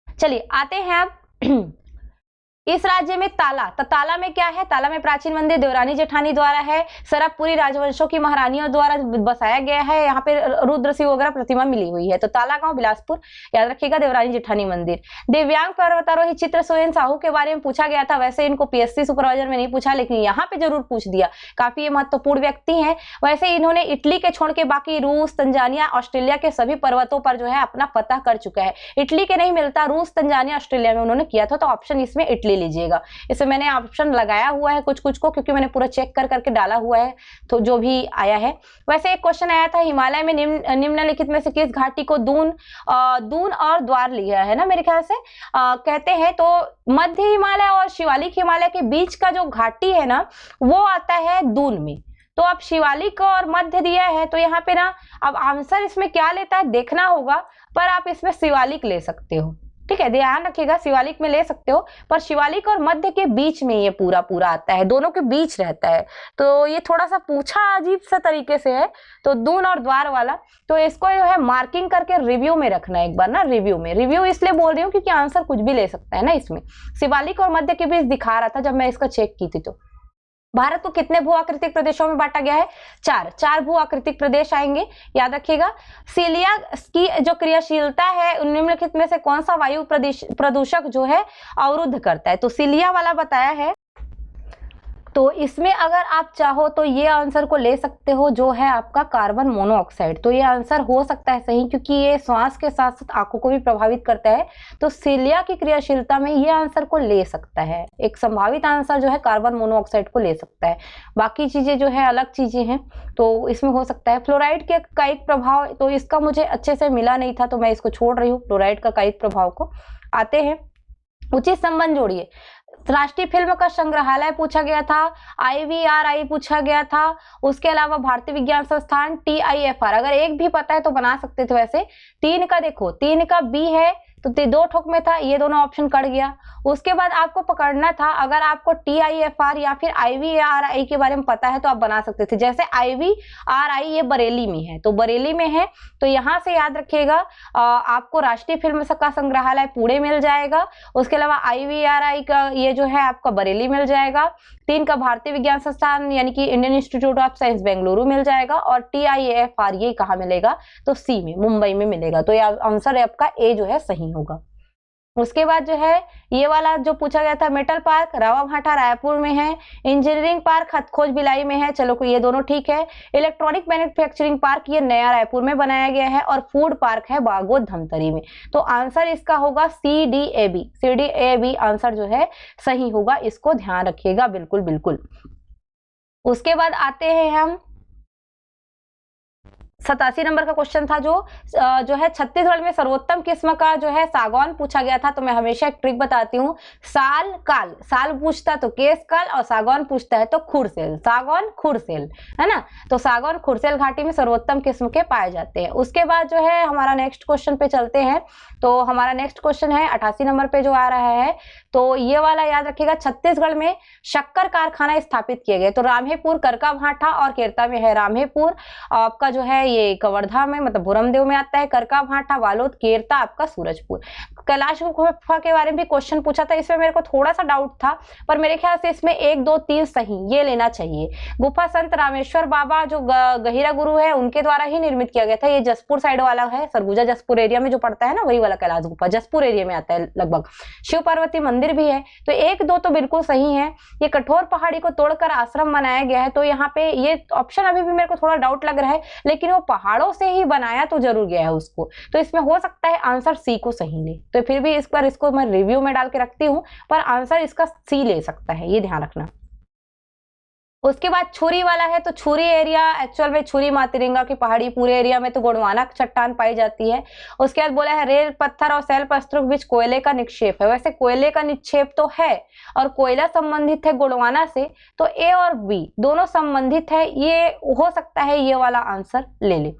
चलिए आते हैं अब इस राज्य में ताला, तो ताला में क्या है, ताला में प्राचीन मंदिर देवरानी जेठानी द्वारा है, सरबपुरी राजवंशों की महारानियों द्वारा बसाया गया है। यहाँ पे रुद्र सिंह वगैरह प्रतिमा मिली हुई है। तो ताला गांव बिलासपुर, याद रखिएगा, देवरानी जेठानी मंदिर। दिव्यांग पर्वतारोही चित्रसेन साहू के बारे में पूछा गया था। वैसे इनको पीएससी सुपरवाइजर में नहीं पूछा, लेकिन यहाँ पे जरूर पूछ दिया, काफी ये महत्वपूर्ण व्यक्ति है। वैसे इन्होंने इटली के छोड़ के बाकी रूस, तंजानिया, ऑस्ट्रेलिया के सभी पर्वतों पर जो है अपना फतह कर चुका है। इटली के नहीं मिलता, रूस, तंजानिया, ऑस्ट्रेलिया में उन्होंने किया था, तो ऑप्शन इसमें इटली लीजिएगा। इसमें मैंने ऑप्शन लगाया हुआ है कुछ कुछ को, क्योंकि मैंने पूरा चेक कर करके डाला हुआ है, तो जो भी आया है। वैसे एक क्वेश्चन आया था, हिमालय में निम्नलिखित में से किस घाटी को दून और द्वार लिया है ना, मेरे ख्याल से कहते हैं। तो मध्य हिमालय और शिवालिक हिमालय के बीच का जो घाटी है ना, वो आता है दून में। तो अब शिवालिक और मध्य दिया है, तो यहाँ पे ना अब आंसर इसमें क्या लेता है देखना होगा, पर आप इसमें शिवालिक ले सकते हो, ठीक है, ध्यान रखिएगा, शिवालिक में ले सकते हो, पर शिवालिक और मध्य के बीच में ये पूरा पूरा आता है, दोनों के बीच रहता है। तो ये थोड़ा सा पूछा अजीब सा तरीके से है, तो दून और द्वार वाला, तो इसको जो है मार्किंग करके रिव्यू में रखना है एक बार ना। रिव्यू इसलिए बोल रही हूँ क्योंकि आंसर कुछ भी ले सकता है ना इसमें। शिवालिक और मध्य के बीच दिखा रहा था जब मैं इसका चेक की थी। तो भारत को कितने भू आकृतिक प्रदेशों में बांटा गया है, 4 भू आकृतिक प्रदेश आएंगे, याद रखिएगा। सीलिया की जो क्रियाशीलता है निम्नलिखित में से कौन सा वायु प्रदूषक जो है अवरुद्ध करता है, तो सीलिया वाला बताया है। तो इसमें अगर आप चाहो तो ये आंसर को ले सकते हो, जो है आपका कार्बन मोनोऑक्साइड। तो ये आंसर हो सकता है सही, क्योंकि ये श्वास के साथ साथ आंखों को भी प्रभावित करता है। तो सीलिया की क्रियाशीलता में ये आंसर को ले सकता है, एक संभावित आंसर जो है कार्बन मोनोऑक्साइड को ले सकता है। बाकी चीजें जो है अलग चीजें हैं, तो इसमें हो सकता है। फ्लोराइड के कायिक प्रभाव, तो इसका मुझे अच्छे से मिला नहीं था, तो मैं इसको छोड़ रही हूँ, फ्लोराइड का कायिक प्रभाव को। आते हैं उचित संबंध जोड़िए। राष्ट्रीय फिल्म का संग्रहालय पूछा गया था, IVRI पूछा गया था, उसके अलावा भारतीय विज्ञान संस्थान TIFR, अगर एक भी पता है तो बना सकते थे। वैसे 3 का देखो, 3 का B है, तो 2 ठोक में था, ये दोनों ऑप्शन कट गया। उसके बाद आपको पकड़ना था, अगर आपको TIFR या फिर IVRI के बारे में पता है तो आप बना सकते थे। जैसे IVRI ये बरेली में है, तो बरेली में है, तो यहाँ से याद रखिएगा आपको राष्ट्रीय फिल्म का संग्रहालय पुणे मिल जाएगा। उसके अलावा IVRI का ये जो है आपका बरेली मिल जाएगा। 3 का भारतीय विज्ञान संस्थान यानी कि Indian Institute of Science Bengaluru मिल जाएगा। और TIFR ये कहाँ मिलेगा, तो C में, मुंबई में मिलेगा। तो ये आंसर आपका A जो है सही होगा। उसके बाद जो है ये वाला जो पूछा गया था, मेटल पार्क रावाभाटा रायपुर में है, इंजीनियरिंग पार्क हथखोज भिलाई में है, चलो ये दोनों ठीक है। इलेक्ट्रॉनिक मैन्युफैक्चरिंग पार्क ये नया रायपुर में बनाया गया है, और फूड पार्क है बागोद धमतरी में। तो आंसर इसका होगा CDAB आंसर जो है सही होगा, इसको ध्यान रखिएगा, बिल्कुल बिल्कुल। उसके बाद आते हैं हम 87 नंबर का क्वेश्चन था जो है छत्तीसगढ़ में सर्वोत्तम किस्म का जो है सागौन पूछा गया था। तो मैं हमेशा एक ट्रिक बताती हूँ, साल काल, साल पूछता तो केस काल और सागौन पूछता है तो खुरसेल, सागौन खुरसेल, है ना। तो सागौन खुरसेल घाटी में सर्वोत्तम किस्म के पाए जाते हैं। उसके बाद जो है हमारा नेक्स्ट क्वेश्चन पे चलते हैं। तो हमारा नेक्स्ट क्वेश्चन है 88 नंबर पे जो आ रहा है, तो ये वाला याद रखिएगा, छत्तीसगढ़ में शक्कर कारखाना स्थापित किए गए। तो रामेपुर, करका भाटा और केरता में है। रामेपुर आपका जो है ये कवर्धा में मतलब भोरमदेव में आता है, करका भाटा वालोद, केरता आपका सूरजपुर। कैलाश गुफा के बारे में भी क्वेश्चन पूछा था, इसमें मेरे को थोड़ा सा डाउट था, पर मेरे ख्याल से इसमें 1 2 3 सही ये लेना चाहिए। गुफा संत रामेश्वर बाबा जो गहिरा गुरु है उनके द्वारा ही निर्मित किया गया था। ये जसपुर साइड वाला है, सरगुजा जसपुर एरिया में जो पड़ता है ना, वही वाला कैलाश गुफा जसपुर एरिया में आता है लगभग। शिव पार्वती मंदिर भी है। तो 1 2 तो बिल्कुल सही है। ये कठोर पहाड़ी को तोड़कर आश्रम बनाया गया है। तो यहाँ पे ये ऑप्शन अभी भी मेरे को थोड़ा डाउट लग रहा है, लेकिन वो पहाड़ों से ही बनाया तो जरूर गया है उसको। तो इसमें हो सकता है आंसर सी को सही ले। तो फिर भी इस बार इसको मैं रिव्यू में डाल के रखती हूँ, पर आंसर इसका सी ले सकता है, ये ध्यान रखना। उसके बाद छुरी वाला है। तो छुरी एरिया एक्चुअल में छुरी मातिरंगा की पहाड़ी पूरे एरिया में तो गोंडवाना चट्टान पाई जाती है। उसके बाद बोला है रेल पत्थर और सैल पत्थरों के बीच कोयले का निक्षेप है। वैसे कोयले का निक्षेप तो है और कोयला संबंधित है गोंडवाना से, तो ए और बी दोनों संबंधित है। ये हो सकता है ये वाला आंसर ले ले,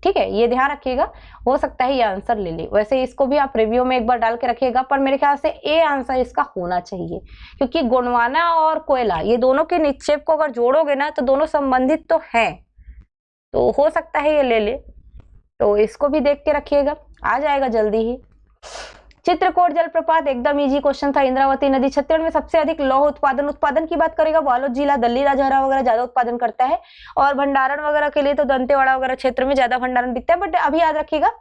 ठीक है, ये ध्यान रखिएगा, हो सकता है ये आंसर ले ले। वैसे इसको भी आप रिव्यू में एक बार डाल के रखिएगा, पर मेरे ख्याल से ए आंसर इसका होना चाहिए, क्योंकि गोंडवाना और कोयला ये दोनों के निक्षेप को अगर जोड़ोगे ना तो दोनों संबंधित तो हैं, तो हो सकता है ये ले ले। तो इसको भी देख के रखिएगा, आ जाएगा जल्दी ही। चित्रकोट जलप्रपात एकदम इजी क्वेश्चन था। इंद्रावती नदी छत्तीसगढ़ में सबसे अधिक लौह उत्पादन की बात करेगा बालोद जिला, दल्ली राजहरा वगैरह ज्यादा उत्पादन करता है। और भंडारण वगैरह के लिए तो दंतेवाड़ा वगैरह क्षेत्र में ज्यादा भंडारण दिखता है, बट अभी याद रखिएगा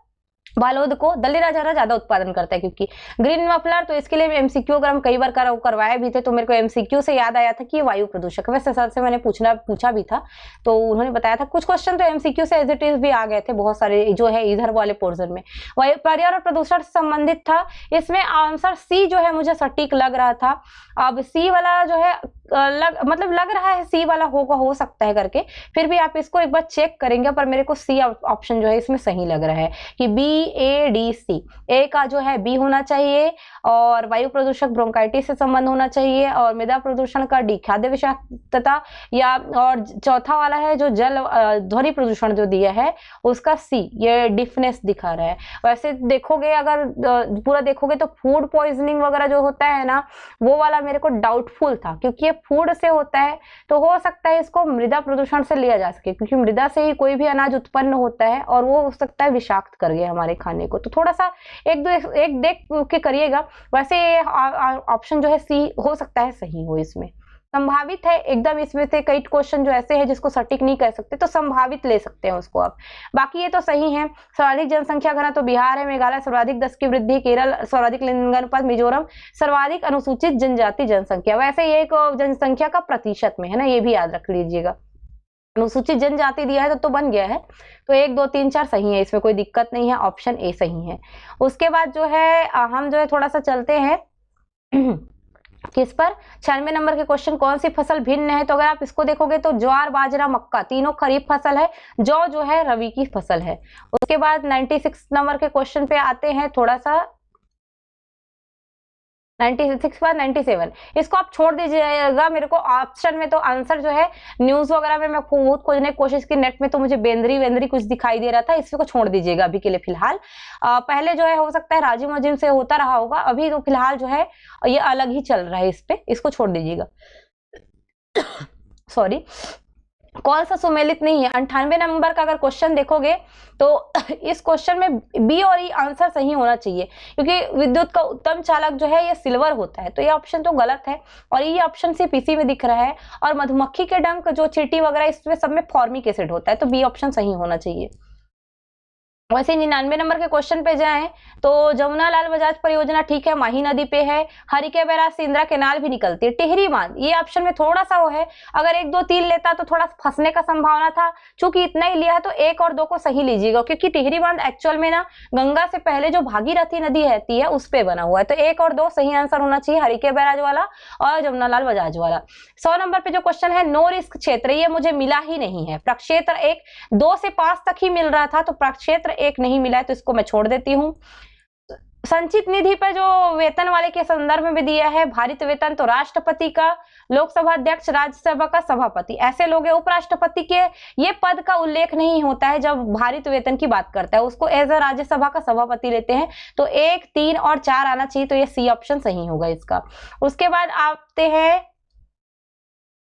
बालोद को दल्ली राजहरा ज्यादा उत्पादन करता है। क्योंकि ग्रीन मफलर, तो इसके लिए एमसीक्यू अगर हम कई बार करवाए भी थे, तो मेरे को एमसीक्यू से याद आया था कि ये वायु प्रदूषक है। वैसे सर से मैंने पूछा भी था, तो उन्होंने बताया था कुछ क्वेश्चन तो एमसीक्यू से एज इट इज भी आ गए थे, बहुत सारे जो है इधर वाले पोर्शन में। वायु पर्यावरण प्रदूषण से संबंधित था। इसमें आंसर सी जो है मुझे सटीक लग रहा था। अब सी वाला जो है लग रहा है सी वाला होगा, हो सकता है करके, फिर भी आप इसको एक बार चेक करेंगे, पर मेरे को सी ऑप्शन जो है इसमें सही लग रहा है कि बी ए डी सी। ए का जो है बी होना चाहिए, और वायु प्रदूषक ब्रोंकाइटिस से संबंध होना चाहिए, और मृदा प्रदूषण का डी खाद्य विषाक्तता, या और चौथा वाला है जो जल ध्वनि प्रदूषण जो दिया है उसका सी, ये डिफनेस दिखा रहा है। वैसे देखोगे अगर पूरा देखोगे तो फूड पॉइजनिंग वगैरह जो होता है ना, वो वाला मेरे को डाउटफुल था, क्योंकि ये फूड से होता है, तो हो सकता है इसको मृदा प्रदूषण से लिया जा सके, क्योंकि मृदा से ही कोई भी अनाज उत्पन्न होता है और वो हो सकता है विषाक्त कर गया हमारे खाने को। तो थोड़ा सा एक देख के करिएगा। वैसे ये ऑप्शन जो है सी हो सकता है सही हो, इसमें संभावित है एकदम। इसमें से कई क्वेश्चन जो ऐसे हैं जिसको सटीक नहीं कह सकते, तो संभावित ले सकते हैं उसको आप। बाकी ये तो सही है। सर्वाधिक जनसंख्या घना तो बिहार है, मेघालय सर्वाधिक 10 की वृद्धि, केरल सर्वाधिक लिंगानुपात, मिजोरम सर्वाधिक अनुसूचित जनजाति जनसंख्या। वैसे ये एक जनसंख्या का प्रतिशत में है ना, ये भी याद रख लीजिएगा। अनुसूचित जनजाति दिया है तो बन गया है। तो 1 2 3 4 सही है, इसमें कोई दिक्कत नहीं है, ऑप्शन ए सही है। उसके बाद जो है हम जो है थोड़ा सा चलते हैं किस पर, 96 नंबर के क्वेश्चन, कौन सी फसल भिन्न है। तो अगर आप इसको देखोगे तो ज्वार बाजरा मक्का तीनों खरीफ फसल है, जौ जो है रबी की फसल है। उसके बाद 96 नंबर के क्वेश्चन पे आते हैं थोड़ा सा, 96 बाद 97, इसको आप छोड़ दीजिएगा। मेरे को ऑप्शन में तो आंसर जो है न्यूज वगैरह में मैं बहुत खोजने की कोशिश की नेट में, तो मुझे बेंद्री कुछ दिखाई दे रहा था, इसको छोड़ दीजिएगा अभी के लिए फिलहाल। पहले जो है हो सकता है राजीव मजिम से होता रहा होगा, अभी तो फिलहाल जो है ये अलग ही चल रहा है, इस पे इसको छोड़ दीजिएगा। सॉरी, कौन सा सुमेलित नहीं है। 98 नंबर का अगर क्वेश्चन देखोगे तो इस क्वेश्चन में बी और ई आंसर सही होना चाहिए, क्योंकि विद्युत का उत्तम चालक जो है ये सिल्वर होता है, तो ये ऑप्शन तो गलत है। और ये ऑप्शन सिर्फ इसी में दिख रहा है। और मधुमक्खी के डंक जो चींटी वगैरह इसमें सब में फॉर्मिक एसिड होता है, तो बी ऑप्शन सही होना चाहिए। वैसे 99 नंबर के क्वेश्चन पे जाएं तो जमुना लाल बजाज परियोजना ठीक है, माही नदी पे है। हरिके बैराज से इंदिरा केनाल भी निकलती है। टिहरी बांध ये ऑप्शन में थोड़ा सा वो है, अगर 1 2 3 लेता तो थोड़ा फंसने का संभावना था, चूंकि इतना ही लिया है तो 1 और 2 को सही लीजिएगा, क्योंकि टिहरी बांध एक्चुअल में ना गंगा से पहले जो भागीरथी नदी रहती है उस पे बना हुआ है। तो 1 और 2 सही आंसर होना चाहिए, हरिके बैराज वाला और जमुना लाल बजाज वाला। 100 नंबर पे जो क्वेश्चन है, नो रिस्क क्षेत्र, ये मुझे मिला ही नहीं है। प्रक्षेत्र 1 2 से 5 तक ही मिल रहा था, तो प्रक्षेत्र 1 नहीं मिला है, तो इसको मैं छोड़ देती हूँ। संचित निधि पर जो वेतन वाले के संदर्भ में दिया है, भारित वेतन तो राष्ट्रपति का, लोकसभा अध्यक्ष, राज्यसभा का सभापति, ऐसे लोग हैं। उपराष्ट्रपति के ये पद का उल्लेख नहीं होता है जब भारित वेतन की बात करता है, उसको एज अ राज्यसभा का सभापति लेते हैं। तो 1 3 और 4 आना चाहिए, तो ये सी ऑप्शन सही होगा इसका। उसके बाद आते हैं,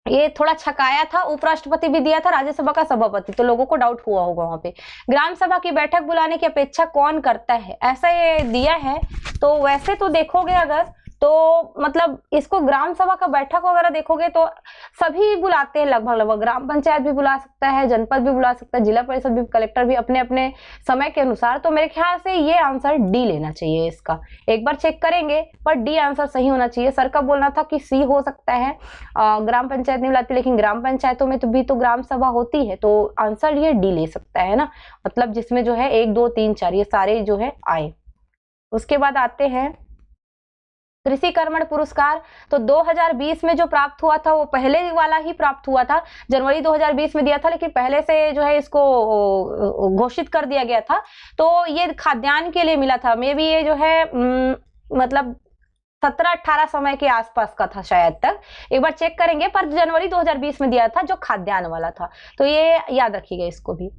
ये थोड़ा छकाया था, उपराष्ट्रपति भी दिया था, राज्यसभा का सभापति, तो लोगों को डाउट हुआ होगा वहां पे। ग्राम सभा की बैठक बुलाने की अपेक्षा कौन करता है, ऐसा ये दिया है। तो वैसे तो देखोगे अगर तो मतलब इसको ग्राम सभा का बैठक वगैरह देखोगे तो सभी बुलाते हैं लगभग। ग्राम पंचायत भी बुला सकता है, जनपद भी बुला सकता है, जिला परिषद भी, कलेक्टर भी, अपने अपने समय के अनुसार। तो मेरे ख्याल से ये आंसर डी लेना चाहिए इसका। एक बार चेक करेंगे पर डी आंसर सही होना चाहिए। सर का बोलना था कि सी हो सकता है, ग्राम पंचायत नहीं बुलाती, लेकिन ग्राम पंचायतों में तो भी तो ग्राम सभा होती है, तो आंसर ये डी ले सकता है ना, मतलब जिसमें जो है 1 2 3 4 ये सारे जो है आए। उसके बाद आते हैं कृषि कर्मण पुरस्कार। तो 2020 में जो प्राप्त हुआ था वो पहले वाला ही प्राप्त हुआ था, जनवरी 2020 में दिया था, लेकिन पहले से जो है इसको घोषित कर दिया गया था। तो ये खाद्यान्न के लिए मिला था, मे बी ये जो है मतलब 17-18 समय के आसपास का था शायद तक, एक बार चेक करेंगे, पर जनवरी 2020 में दिया था जो खाद्यान्न वाला था। तो ये याद रखिएगा इसको भी।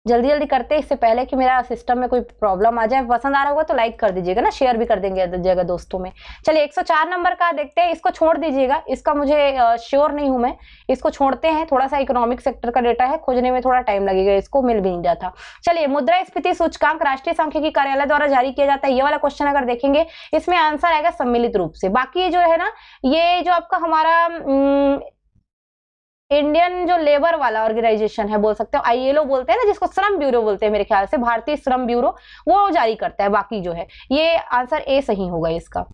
जल्दी जल्दी करते हैं इससे पहले कि मेरा सिस्टम में कोई प्रॉब्लम आ जाए। पसंद आ रहा होगा तो लाइक कर दीजिएगा ना, शेयर भी कर दीजिएगा दोस्तों में। चलिए 104 नंबर का देखते हैं, इसको छोड़ दीजिएगा, इसका मुझे श्योर नहीं हूं मैं, इसको छोड़ते हैं। थोड़ा सा इकोनॉमिक सेक्टर का डेटा है, खोजने में थोड़ा टाइम लगेगा, इसको मिल भी नहीं जाता। चलिए मुद्रास्फीति सूचकांक राष्ट्रीय सांख्यिकी कार्यालय द्वारा जारी किया जाता है, ये वाला क्वेश्चन अगर देखेंगे इसमें आंसर आएगा सम्मिलित रूप से। बाकी जो है ना, ये जो आपका हमारा इंडियन जो लेबर वाला ऑर्गेनाइजेशन है, बोल सकते हो ILO बोलते हैं ना, जिसको श्रम ब्यूरो बोलते हैं मेरे ख्याल से, भारतीय श्रम ब्यूरो, वो जारी करता है। बाकी जो है ये आंसर ए सही होगा इसका।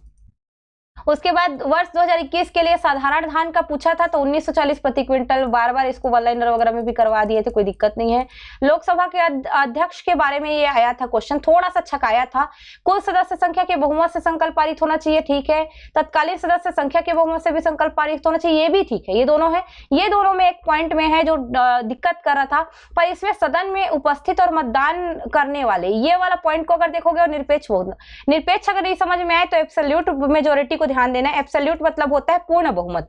उसके बाद वर्ष 2021 के लिए साधारण धान का पूछा था, तो 1940 प्रति क्विंटल, बार बार इसको वन लाइनर वगैरह में भी करवा दिए थे, कोई दिक्कत नहीं है। लोकसभा के अध्यक्ष के बारे में ये आया था क्वेश्चन, थोड़ा सा छकाया था। कुल सदस्य संख्या के बहुमत से संकल्प पारित होना चाहिए, ठीक है। तत्कालीन सदस्य संख्या के बहुमत से भी संकल्प पारित होना चाहिए, ये भी ठीक है। ये दोनों है, ये दोनों में एक पॉइंट में है जो दिक्कत कर रहा था, पर इसमें सदन में उपस्थित और मतदान करने वाले, ये वाला पॉइंट को अगर देखोगे और निरपेक्ष अगर नहीं समझ में आए तो एब्सोल्यूट मेजोरिटी को ध्यान देना। एब्सोल्यूट मतलब होता है पूर्ण बहुमत।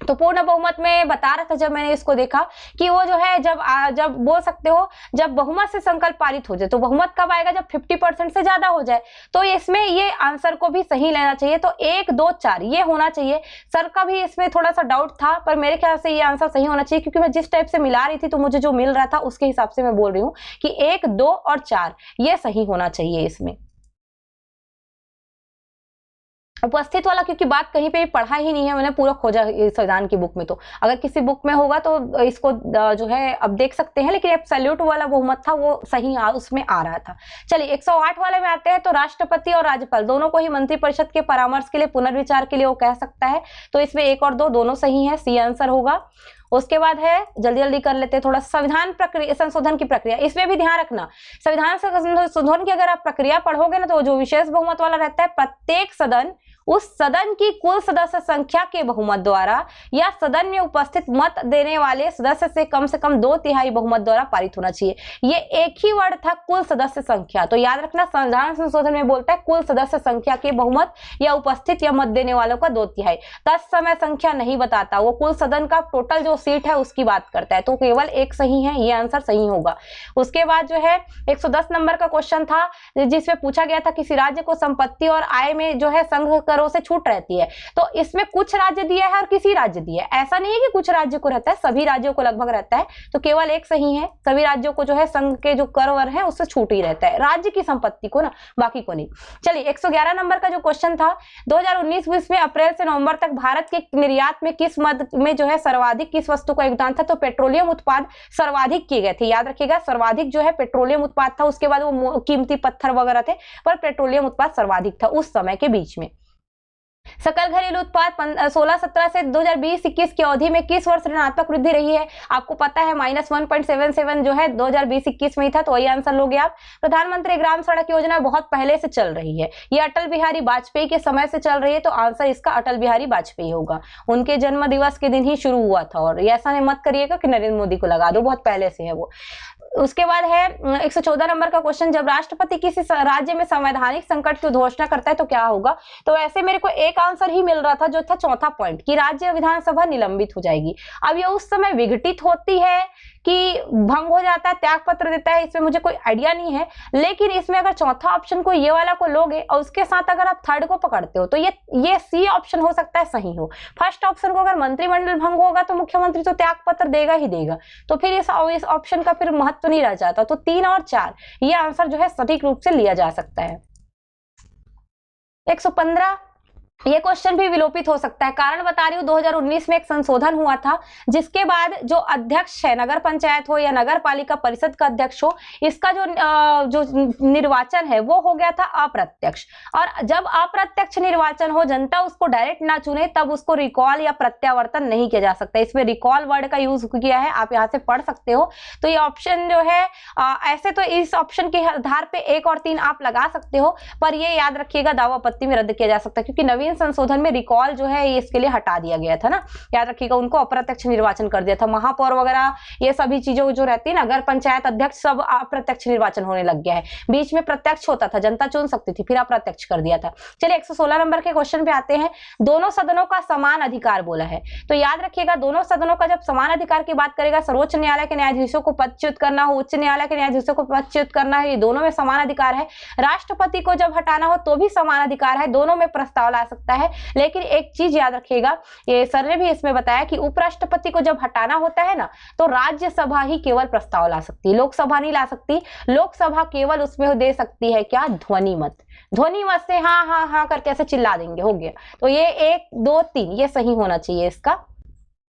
तो पूर्ण बहुमत में बता रहा था जब मैंने इसको देखा कि वो जो है जब बोल सकते हो जब बहुमत से संकल्प पारित हो जाए, तो बहुमत कब आएगा, जब 50% से ज्यादा हो जाए। तो इसमें ये आंसर को भी सही लेना चाहिए, तो 1 2 4 ये होना चाहिए। सर का भी इसमें थोड़ा सा डाउट था, पर मेरे ख्याल से ये आंसर सही होना चाहिए, क्योंकि मैं जिस टाइप से मिला रही थी तो मुझे जो मिल रहा था उसके हिसाब से मैं बोल रही हूँ कि 1 2 और 4 ये सही होना चाहिए इसमें। उपस्थित वाला क्योंकि बात कहीं पे भी पढ़ा ही नहीं है, मैंने पूरा खोजा संविधान की बुक में, तो अगर किसी बुक में होगा तो इसको जो है अब देख सकते हैं, लेकिन एब्सोल्यूट वाला बहुमत था वो सही उसमें आ रहा था। चलिए 108 वाले में आते हैं। तो राष्ट्रपति और राज्यपाल दोनों को ही मंत्रिपरिषद के परामर्श के लिए, पुनर्विचार के लिए वो कह सकता है, तो इसमें 1 और 2 दोनों सही है, सी आंसर होगा। उसके बाद है, जल्दी जल्दी कर लेते हैं थोड़ा, संविधान प्रक्रिया, संशोधन की प्रक्रिया, इसमें भी ध्यान रखना। संविधान संशोधन की अगर आप प्रक्रिया पढ़ोगे ना, तो जो विशेष बहुमत वाला रहता है, प्रत्येक सदन उस सदन की कुल सदस्य संख्या के बहुमत द्वारा या सदन में उपस्थित मत देने वाले सदस्य से कम 2/3 बहुमत द्वारा पारित होना चाहिए। ये एक ही वर्ड था, कुल सदस्य संख्या। तो याद रखना, संविधान संशोधन में बोलता है कुल सदस्य संख्या के बहुमत या उपस्थित या मत देने वालों का 2/3। तत्समय संख्या नहीं बताता, वो कुल सदन का टोटल जो सीट है उसकी बात करता है। तो केवल एक सही है, ये आंसर सही होगा। उसके बाद जो है 110 नंबर का क्वेश्चन था, जिसमें पूछा गया था किसी राज्य को संपत्ति और आय में जो है संघ करों से छूट रहती है। तो इसमें कुछ राज्य दिया है और किसी राज्य दिया है, ऐसा नहीं है कि कुछ राज्य को रहता है, सभी राज्यों को लगभग रहता है। तो केवल एक सही है, सभी राज्यों को जो है संघ के जो कर वर है उससे छूट ही रहता है, राज्य की संपत्ति को ना, बाकी को नहीं। चलिए 111 नंबर का जो क्वेश्चन था, 2019-20 में अप्रैल से नवंबर तक भारत के निर्यात में किस मद में जो है सर्वाधिक किस वस्तु का योगदान था? तो पेट्रोलियम उत्पाद सर्वाधिक किए गए थे, याद रखिएगा, सर्वाधिक जो है पेट्रोलियम उत्पाद था, उसके बाद वो कीमती पत्थर वगैरह थे, पर पेट्रोलियम उत्पाद सर्वाधिक था उस समय के बीच में। सकल घरेलू उत्पाद 16-17 से 2020-21 की अवधि में किस वर्ष ऋणात्मक वृद्धि रही है? आपको पता है -1.77 जो है 2020-21 में ही था, तो वही आंसर लोगे आप। प्रधानमंत्री ग्राम सड़क योजना बहुत पहले से चल रही है, ये अटल बिहारी वाजपेयी के समय से चल रही है, तो आंसर इसका अटल बिहारी वाजपेयी होगा, उनके जन्म दिवस के दिन ही शुरू हुआ था। और ऐसा नहीं मत करिएगा कि नरेंद्र मोदी को लगा दो, बहुत पहले से है वो। उसके बाद है 114 नंबर का क्वेश्चन, जब राष्ट्रपति किसी राज्य में संवैधानिक संकट की घोषणा करता है तो क्या होगा? तो ऐसे मेरे को एक आंसर ही मिल रहा था जो था चौथा पॉइंट, कि राज्य विधानसभा निलंबित हो जाएगी। अब ये उस समय विघटित होती है कि भंग हो जाता है, त्याग पत्र देता है, इसमें मुझे कोई आइडिया नहीं है, लेकिन इसमें अगर चौथा ऑप्शन को, ये वाला को लोगे और उसके साथ अगर आप थर्ड को पकड़ते हो तो ये सी ऑप्शन हो सकता है सही हो। फर्स्ट ऑप्शन को अगर मंत्रिमंडल भंग होगा तो मुख्यमंत्री तो त्याग पत्र देगा ही देगा, तो फिर इस ऑप्शन का फिर महत्व नहीं रह जाता। तो 3 और 4 ये आंसर जो है सटीक रूप से लिया जा सकता है। 115 ये क्वेश्चन भी विलोपित हो सकता है, कारण बता रही हूँ 2019 में एक संशोधन हुआ था, जिसके बाद जो अध्यक्ष है, नगर पंचायत हो या नगर पालिका परिषद का अध्यक्ष हो, इसका जो निर्वाचन है वो हो गया था अप्रत्यक्ष। और जब अप्रत्यक्ष निर्वाचन हो, जनता उसको डायरेक्ट ना चुने, तब उसको रिकॉल या प्रत्यावर्तन नहीं किया जा सकता। इसमें रिकॉल वर्ड का यूज किया है, आप यहाँ से पढ़ सकते हो। तो ये ऑप्शन जो है ऐसे तो इस ऑप्शन के आधार पे 1 और 3 आप लगा सकते हो, पर ये याद रखिएगा दावा आपत्ति में रद्द किया जा सकता है, क्योंकि नवीन संशोधन में रिकॉल जो है ये इसके लिए हटा दिया गया था ना, याद रखिएगा, उनको अप्रत्यक्ष निर्वाचन कर दिया था। महापौर वगैरह ये सभी चीजों जो रहती है, नगर पंचायत अध्यक्ष, सब अप्रत्यक्ष निर्वाचन होने लग गया है। बीच में प्रत्यक्ष होता था, जनता चुन सकती थी, फिर अप्रत्यक्ष कर दिया था। चलिए 116 नंबर के क्वेश्चन पे आते हैं। दोनों सदनों का समान अधिकार बोला है, तो याद रखिएगा दोनों सदनों का जब समान अधिकार की बात करेगा, सर्वोच्च न्यायालय के न्यायाधीशों को पदच्युत करना हो, उच्च न्यायालय के न्यायाधीशों को पदच्युत करना है, ये दोनों में समान अधिकार है। राष्ट्रपति को जब हटाना हो तो भी समान अधिकार है, दोनों में प्रस्ताव ला सकता है। लेकिन एक चीज याद रखिएगा, ये सर ने भी इसमें बताया कि उपराष्ट्रपति को जब हटाना होता है ना, तो राज्यसभा ही केवल प्रस्ताव ला सकती है, लोकसभा नहीं ला सकती। लोकसभा केवल उसमें दे सकती है क्या? ध्वनि मत। ध्वनि मत से हाँ हाँ हाँ करके ऐसे चिल्ला देंगे, हो गया। तो ये 1 2 3 ये सही होना चाहिए इसका।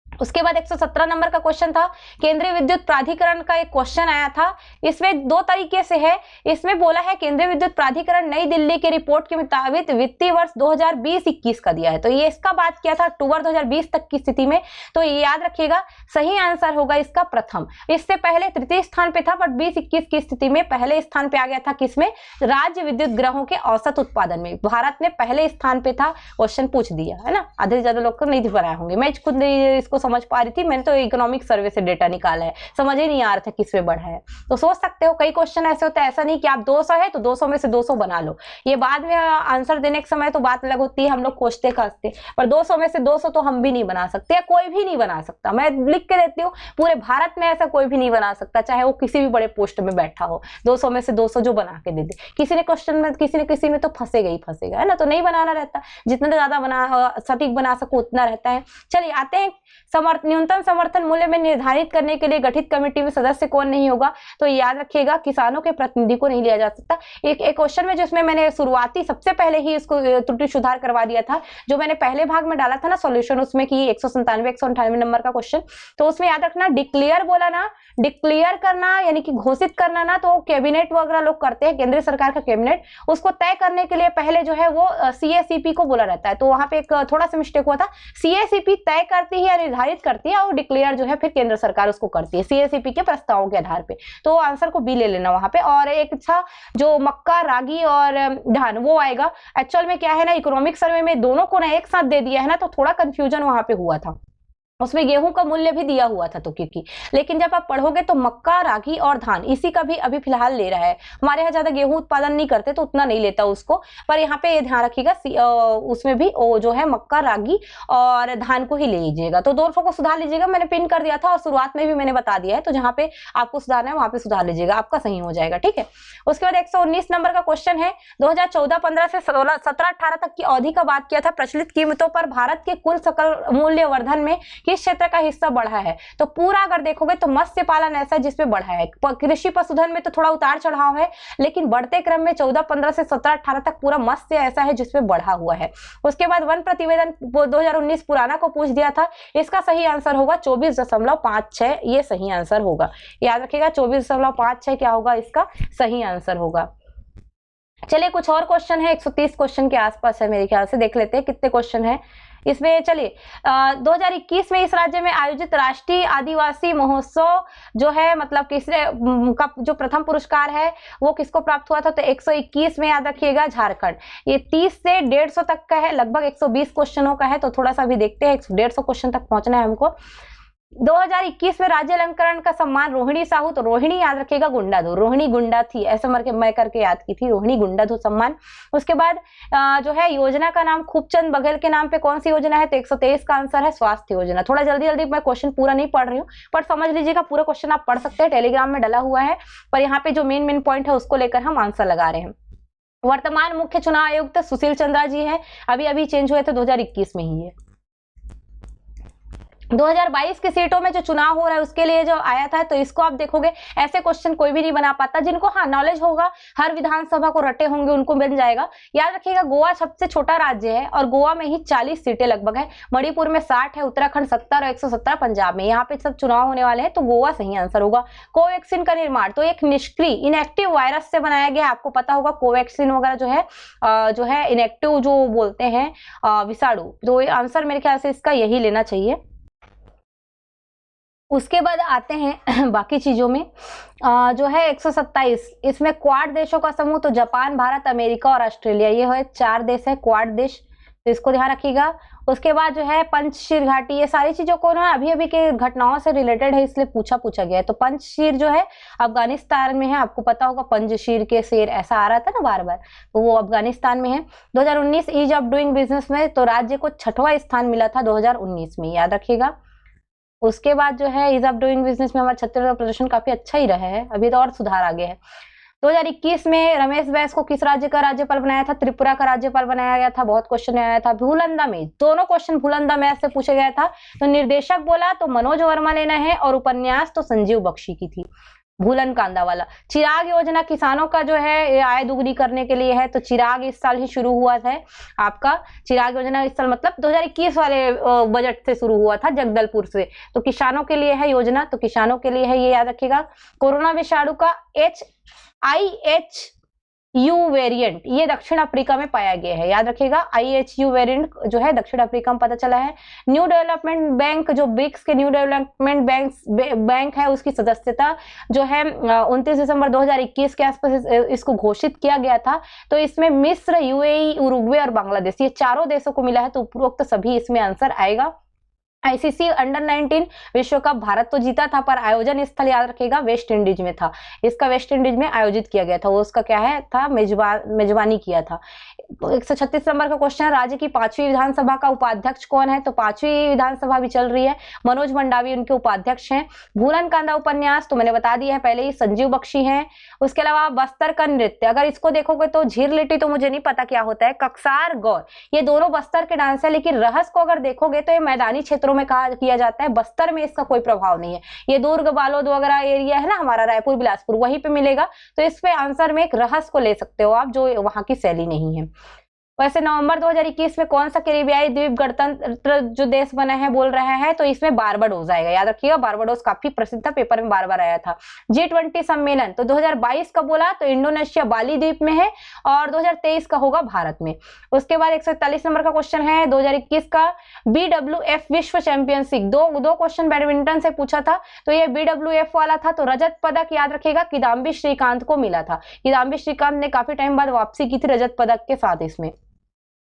उसके बाद 117 नंबर का क्वेश्चन था, केंद्रीय विद्युत प्राधिकरण का एक क्वेश्चन आया था। इसमें 2 तरीके से है, इसमें बोला है केंद्रीय विद्युत प्राधिकरण नई दिल्ली के रिपोर्ट के मुताबिक वित्तीय वर्ष 2020-21 का दिया है, तो ये इसका बात किया था अक्टूबर 2020 तक की स्थिति में। तो ये याद रखिएगा सही आंसर होगा इसका प्रथम। इससे पहले तृतीय स्थान पे था, बट 20-21 की स्थिति में पहले स्थान पे आ गया था, किसमें? राज्य विद्युत ग्रहों के औसत उत्पादन में भारत में पहले स्थान पे था। क्वेश्चन पूछ दिया है ना, आधे से ज्यादा लोग को नहीं बनाए होंगे, मैं खुद इसको समझ पा रही थी, मैंने तो इकोनॉमिक सर्वे से डेटा निकाला है, समझ ही नहीं आ रहा था किसमें बढ़ा है। तो सोच सकते हो कई क्वेश्चन ऐसे होते हैं, ऐसा नहीं कि आप 200 है तो 200 में से 200 बना लो, ये बाद में आंसर देने के समय तो बात अलग होती है, हम लोग खोजते खासते, पर 200 में से 200 तो हम भी नहीं बना सकते, या कोई भी नहीं बना सकता। मैं लिख के देती हूँ, पूरे भारत में ऐसा कोई भी नहीं बना सकता, चाहे वो किसी भी बड़े पोस्ट में बैठा हो, 200 में से 200 जो बना के दे दे। किसी ने क्वेश्चन में किसी में तो फंसेगा ही फंसेगा, है ना, तो नहीं बनाना रहता, जितना ज्यादा सटीक बना सको उतना रहता है। चलिए आते हैं, न्यूनतम समर्थन मूल्य में निर्धारित करने के लिए गठित कमेटी में सदस्य कौन नहीं होगा? तो याद रखिएगा किसानों के प्रतिनिधि को नहीं लिया जा सकता। एक क्वेश्चन में जिसमें मैंने शुरुआती सबसे पहले ही इसको त्रुटि सुधार करवा दिया था, जो मैंने पहले भाग में डाला था ना सॉल्यूशन, उसमें कि 197-198 नंबर का क्वेश्चन, तो उसमें याद रखना डिक्लेयर बोला ना, डिक्लेयर करना यानी कि घोषित करना ना, तो कैबिनेट वगैरह लोग करते हैं, केंद्र सरकार का कैबिनेट, उसको तय करने के लिए पहले जो है वो CACP को बोला रहता है। तो वहां पे एक थोड़ा सा मिस्टेक हुआ था, CACP तय करती है या निर्धारित करती है, और डिक्लेयर जो है फिर केंद्र सरकार उसको करती है CACP के प्रस्तावों के आधार पे। तो आंसर को बी ले लेना वहां पे। और एक था जो मक्का, रागी और धान वो आएगा। एक्चुअल में क्या है ना, इकोनॉमिक सर्वे में दोनों को ना एक साथ दे दिया है ना, तो थोड़ा कंफ्यूजन वहां पे हुआ था। उसमें गेहूं का मूल्य भी दिया हुआ था तो क्योंकि, लेकिन जब आप पढ़ोगे तो मक्का, रागी और धान इसी का भी अभी फिलहाल ले रहा है। हमारे यहाँ ज्यादा गेहूं उत्पादन नहीं करते तो उतना नहीं लेता उसको, पर यहाँ पे ये ध्यान रखिएगा उसमें भी जो है मक्का, रागी और धान को ही ले लीजिएगा। तो दोनों को सुधार लीजिएगा, मैंने पिन कर दिया था और शुरुआत में भी मैंने बता दिया है, तो जहाँ पे आपको सुधारना है वहां पे सुधार लीजिएगा, आपका सही हो जाएगा। ठीक है, उसके बाद 119 नंबर का क्वेश्चन है, 2014-15 से 17-18 तक की अवधि का बात किया था। प्रचलित कीमतों पर भारत के कुल सकल मूल्य वर्धन में किस क्षेत्र का हिस्सा बढ़ा है? तो पूरा अगर देखोगे तो मत्स्य पालन ऐसा है जिसमें बढ़ा है, कृषि पशुधन में तो थोड़ा उतार चढ़ाव है, लेकिन बढ़ते क्रम में 14-15 से 17-18 तक पूरा मत्स्य ऐसा है जिसमें बढ़ा हुआ है। उसके बाद वन प्रतिवेदन 2019 पुराना को पूछ दिया था, इसका सही आंसर होगा 24.56, ये सही आंसर होगा, याद रखिएगा 24.56 क्या होगा, इसका सही आंसर होगा। चलिए कुछ और क्वेश्चन है, 130 क्वेश्चन के आसपास है मेरे ख्याल से, देख लेते हैं कितने क्वेश्चन है इसमें। चलिए 2021 में इस राज्य में आयोजित राष्ट्रीय आदिवासी महोत्सव जो है, मतलब किसने का जो प्रथम पुरस्कार है वो किसको प्राप्त हुआ था? तो 121 में, याद रखिएगा झारखंड। ये 30 से 150 तक का है, लगभग 120 क्वेश्चनों का है, तो थोड़ा सा भी देखते हैं, 150 क्वेश्चन तक पहुंचना है हमको। 2021 में राज्य अलंकरण का सम्मान रोहिणी साहू, तो रोहिणी याद रखिएगा गुंडाधु, रोहिणी गुंडा थी, ऐसे मैं करके याद की थी, रोहिणी गुंडाधु सम्मान। उसके बाद जो है योजना का नाम खूबचंद बघेल के नाम पे कौन सी योजना है? तो 123 का आंसर है स्वास्थ्य योजना। थोड़ा जल्दी जल्दी मैं क्वेश्चन पूरा नहीं पढ़ रही हूँ, पर समझ लीजिएगा पूरा क्वेश्चन आप पढ़ सकते हैं, टेलीग्राम में डला हुआ है, पर यहाँ पे जो मेन पॉइंट है उसको लेकर हम आंसर लगा रहे हैं। वर्तमान मुख्य चुनाव आयुक्त सुशील चंद्रा जी है, अभी चेंज हुए थे, 2021 में ही है। 2022 की सीटों में जो चुनाव हो रहा है उसके लिए जो आया था, तो इसको आप देखोगे ऐसे क्वेश्चन कोई भी नहीं बना पाता, जिनको हाँ नॉलेज होगा, हर विधानसभा को रटे होंगे, उनको बन जाएगा। याद रखिएगा गोवा सबसे छोटा राज्य है और गोवा में ही 40 सीटें लगभग है, मणिपुर में 60 है, उत्तराखंड 70 और 117 पंजाब में, यहाँ पे सब चुनाव होने वाले हैं, तो गोवा सही आंसर होगा। कोवैक्सीन का निर्माण तो एक निष्क्रिय इनएक्टिव वायरस से बनाया गया है, आपको पता होगा कोवैक्सीन वगैरह जो है इनएक्टिव जो बोलते हैं विषाणु, तो आंसर मेरे ख्याल से इसका यही लेना चाहिए। उसके बाद आते हैं बाकी चीजों में, जो है 127, इसमें क्वाड देशों का समूह, तो जापान, भारत, अमेरिका और ऑस्ट्रेलिया, ये है 4 देश है क्वाड देश, तो इसको ध्यान रखिएगा। उसके बाद जो है पंचशीर घाटी, ये सारी चीजों को ना अभी के घटनाओं से रिलेटेड है, इसलिए पूछा गया है। तो पंचशीर जो है अफगानिस्तान में है, आपको पता होगा पंचशीर के शेर ऐसा आ रहा था ना बार बार, तो वो अफगानिस्तान में है। 2019 ईज ऑफ डूइंग बिजनेस में तो राज्य को 6वां स्थान मिला था 2019 में, याद रखिएगा। उसके बाद जो है ईज ऑफ डूइंग बिजनेस में हमारा छत्तीसगढ़ का प्रदर्शन काफी अच्छा ही रहा है, अभी तो और सुधार आ गया है। 2021 में रमेश बैस को किस राज्य का राज्यपाल बनाया था? त्रिपुरा का राज्यपाल बनाया गया था, बहुत क्वेश्चन आया था। भूलंदा में, दोनों क्वेश्चन भूलंदा मैथ से पूछा गया था, तो निर्देशक बोला तो मनोज वर्मा लेना है, और उपन्यास तो संजीव बख्शी की थी, भूलन कांदा वाला। चिराग योजना किसानों का जो है आय दुगनी करने के लिए है, तो चिराग इस साल ही शुरू हुआ था आपका, चिराग योजना इस साल मतलब 2021 वाले बजट से शुरू हुआ था जगदलपुर से, तो किसानों के लिए है योजना, तो किसानों के लिए है, ये याद रखिएगा। कोरोना विषाणु का IHU वेरिएंट ये दक्षिण अफ्रीका में पाया गया है, याद रखिएगा। IHU वेरिएंट जो है दक्षिण अफ्रीका में पता चला है। न्यू डेवलपमेंट बैंक जो ब्रिक्स के न्यू डेवलपमेंट बैंक है, उसकी सदस्यता जो है 29 दिसंबर 2021 के आसपास इसको घोषित किया गया था। तो इसमें मिस्र, UAE, उरुग्वे और बांग्लादेश, ये चारों देशों को मिला है, तो उपरोक्त सभी इसमें आंसर आएगा। ICC अंडर 19 विश्व कप भारत तो जीता था, पर आयोजन स्थल याद रखिएगा वेस्ट इंडीज में था, इसका वेस्ट इंडीज में आयोजित किया गया था, वो उसका क्या है था मेजबानी किया था। 136 नंबर का क्वेश्चन है, राज्य की 5वीं विधानसभा का उपाध्यक्ष कौन है? तो 5वीं विधानसभा भी चल रही है, मनोज मंडावी उनके उपाध्यक्ष हैं। भूलन कांदा उपन्यास तो मैंने बता दिया है पहले ही, संजीव बख्शी हैं। उसके अलावा बस्तर का नृत्य, अगर इसको देखोगे तो झीर लिट्टी तो मुझे नहीं पता क्या होता है, कक्सार गौर, ये दोनों बस्तर के डांस है, लेकिन रहस्य को अगर देखोगे तो ये मैदानी क्षेत्रों में किया जाता है, बस्तर में इसका कोई प्रभाव नहीं है। ये दुर्ग, बालोद वगैरह एरिया है ना हमारा, रायपुर, बिलासपुर, वहीं पे मिलेगा, तो इस पे आंसर में एक रहस्य को ले सकते हो आप, जो वहां की शैली नहीं है। वैसे नवंबर 2021 में कौन सा कैरिबियाई द्वीप गणतंत्र जो देश बना है बोल रहा है? तो इसमें बारबाडोस आएगा, याद रखिएगा, बारबाडोस काफी प्रसिद्ध था, पेपर में बार आया था। G20 सम्मेलन तो 2022 का बोला तो इंडोनेशिया बाली द्वीप में है, और 2023 का होगा भारत में। उसके बाद 141 नंबर का क्वेश्चन है 2021 का BWF विश्व चैंपियनशिप, दो क्वेश्चन बैडमिंटन से पूछा था, तो ये BWF वाला था, तो रजत पदक याद रखिएगा किदाम्बी श्रीकांत को मिला था। किदाम्बी श्रीकांत ने काफी टाइम बाद वापसी की थी रजत पदक के साथ इसमें।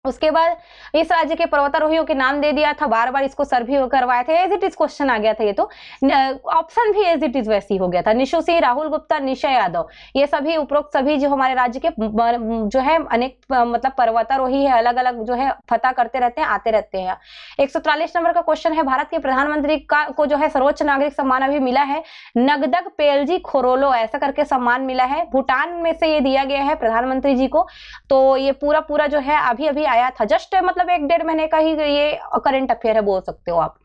उसके बाद इस राज्य के पर्वतारोहियों के नाम दे दिया था, बार बार इसको सर भी करवाए थे, एज इट इज क्वेश्चन आ गया था। ये तो ऑप्शन भी एज इट इज वैसी हो गया था। निशु सिंह, राहुल गुप्ता, निशा यादव, ये सभी उपरोक्त सभी जो हमारे राज्य के जो है अनेक मतलब पर्वतारोही है, अलग अलग जो है फतह करते रहते हैं, आते रहते हैं। 143 नंबर का क्वेश्चन है, भारत के प्रधानमंत्री को जो है सर्वोच्च नागरिक सम्मान अभी मिला है, नगदक पेलजी खोरोलो ऐसा करके सम्मान मिला है। भूटान में से ये दिया गया है प्रधानमंत्री जी को। तो ये पूरा जो है अभी अभी आया था, जस्ट मतलब 1-1.5 महीने का ही ये करंट अफेयर है बोल सकते हो आप।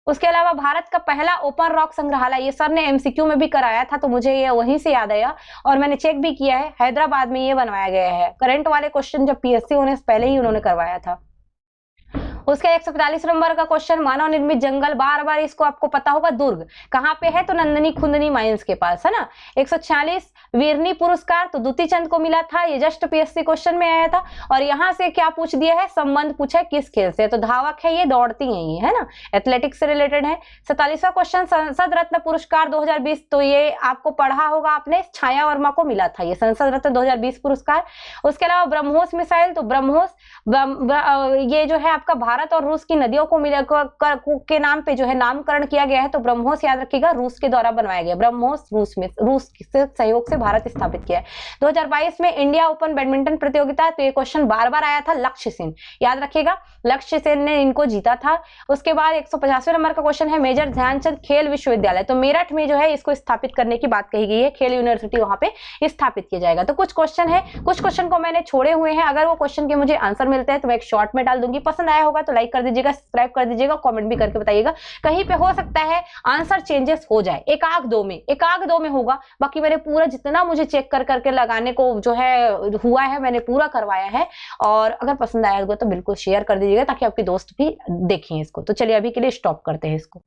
उसके अलावा भारत का पहला ओपन रॉक संग्रहालय, ये सर ने एमसीक्यू में भी कराया था, तो मुझे ये वहीं से याद आया और मैंने चेक भी किया है, हैदराबाद में ये बनवाया गया है। करंट वाले क्वेश्चन जब पीएससी होने से पहले ही उन्होंने करवाया था। उसके 145 नंबर का क्वेश्चन, मानव निर्मित जंगल, बार बार इसको आपको पता होगा, दुर्ग कहाँ पे है, तो नंदनी खुंदनी माइंस के पास है ना। 146 वीरनी पुरस्कार तो दुती चंद को मिला था, ये जस्ट पीएससी क्वेश्चन में आया था। और यहाँ से क्या पूछ दिया है, संबंध पूछा है किस खेल से, तो धावक है, ये दौड़ती है ये, है ना, एथलेटिक्स से रिलेटेड है। 47वां क्वेश्चन, संसद रत्न पुरस्कार 2020, तो ये आपको पढ़ा होगा आपने, छाया वर्मा को मिला था ये संसद रत्न 2020 पुरस्कार। उसके अलावा ब्रह्मोस मिसाइल, तो ब्रह्मोस ये जो है आपका भारत और रूस की नदियों को के नाम पे जो है नामकरण किया गया है, तो ब्रह्मोस याद रखिएगा रूस के द्वारा बनवाया गया, ब्रह्मोस रूस से सहयोग से भारत स्थापित किया है। 2022 में इंडिया ओपन बैडमिंटन प्रतियोगिता, तो ये क्वेश्चन बार बार आया था, लक्ष्य सेन याद रखिएगा, लक्ष्य सेन ने इनको जीता था। उसके बाद 150वें नंबर का क्वेश्चन है, मेजर ध्यानचंद खेल विश्वविद्यालय, तो मेरठ में जो है इसको स्थापित करने की बात कही गई है, खेल यूनिवर्सिटी वहां पे स्थापित किया जाएगा। तो कुछ क्वेश्चन है, कुछ क्वेश्चन को मैंने छोड़े हुए हैं, अगर वो क्वेश्चन के मुझे आंसर मिलते हैं तो मैं एक शॉर्ट में डाल दूंगी। पसंद आया होगा तो लाइक कर दीजिएगा, सब्सक्राइब कर दीजिएगा, कमेंट भी करके बताइएगा। कहीं पे हो सकता है आंसर चेंजेस हो जाए, एक आग दो में होगा, बाकी मैंने पूरा जितना मुझे चेक कर करके लगाने को जो है हुआ है मैंने पूरा करवाया है। और अगर पसंद आया होगा तो बिल्कुल शेयर कर दीजिएगा ताकि आपके दोस्त भी देखें इसको। तो चलिए अभी के लिए स्टॉप करते हैं इसको।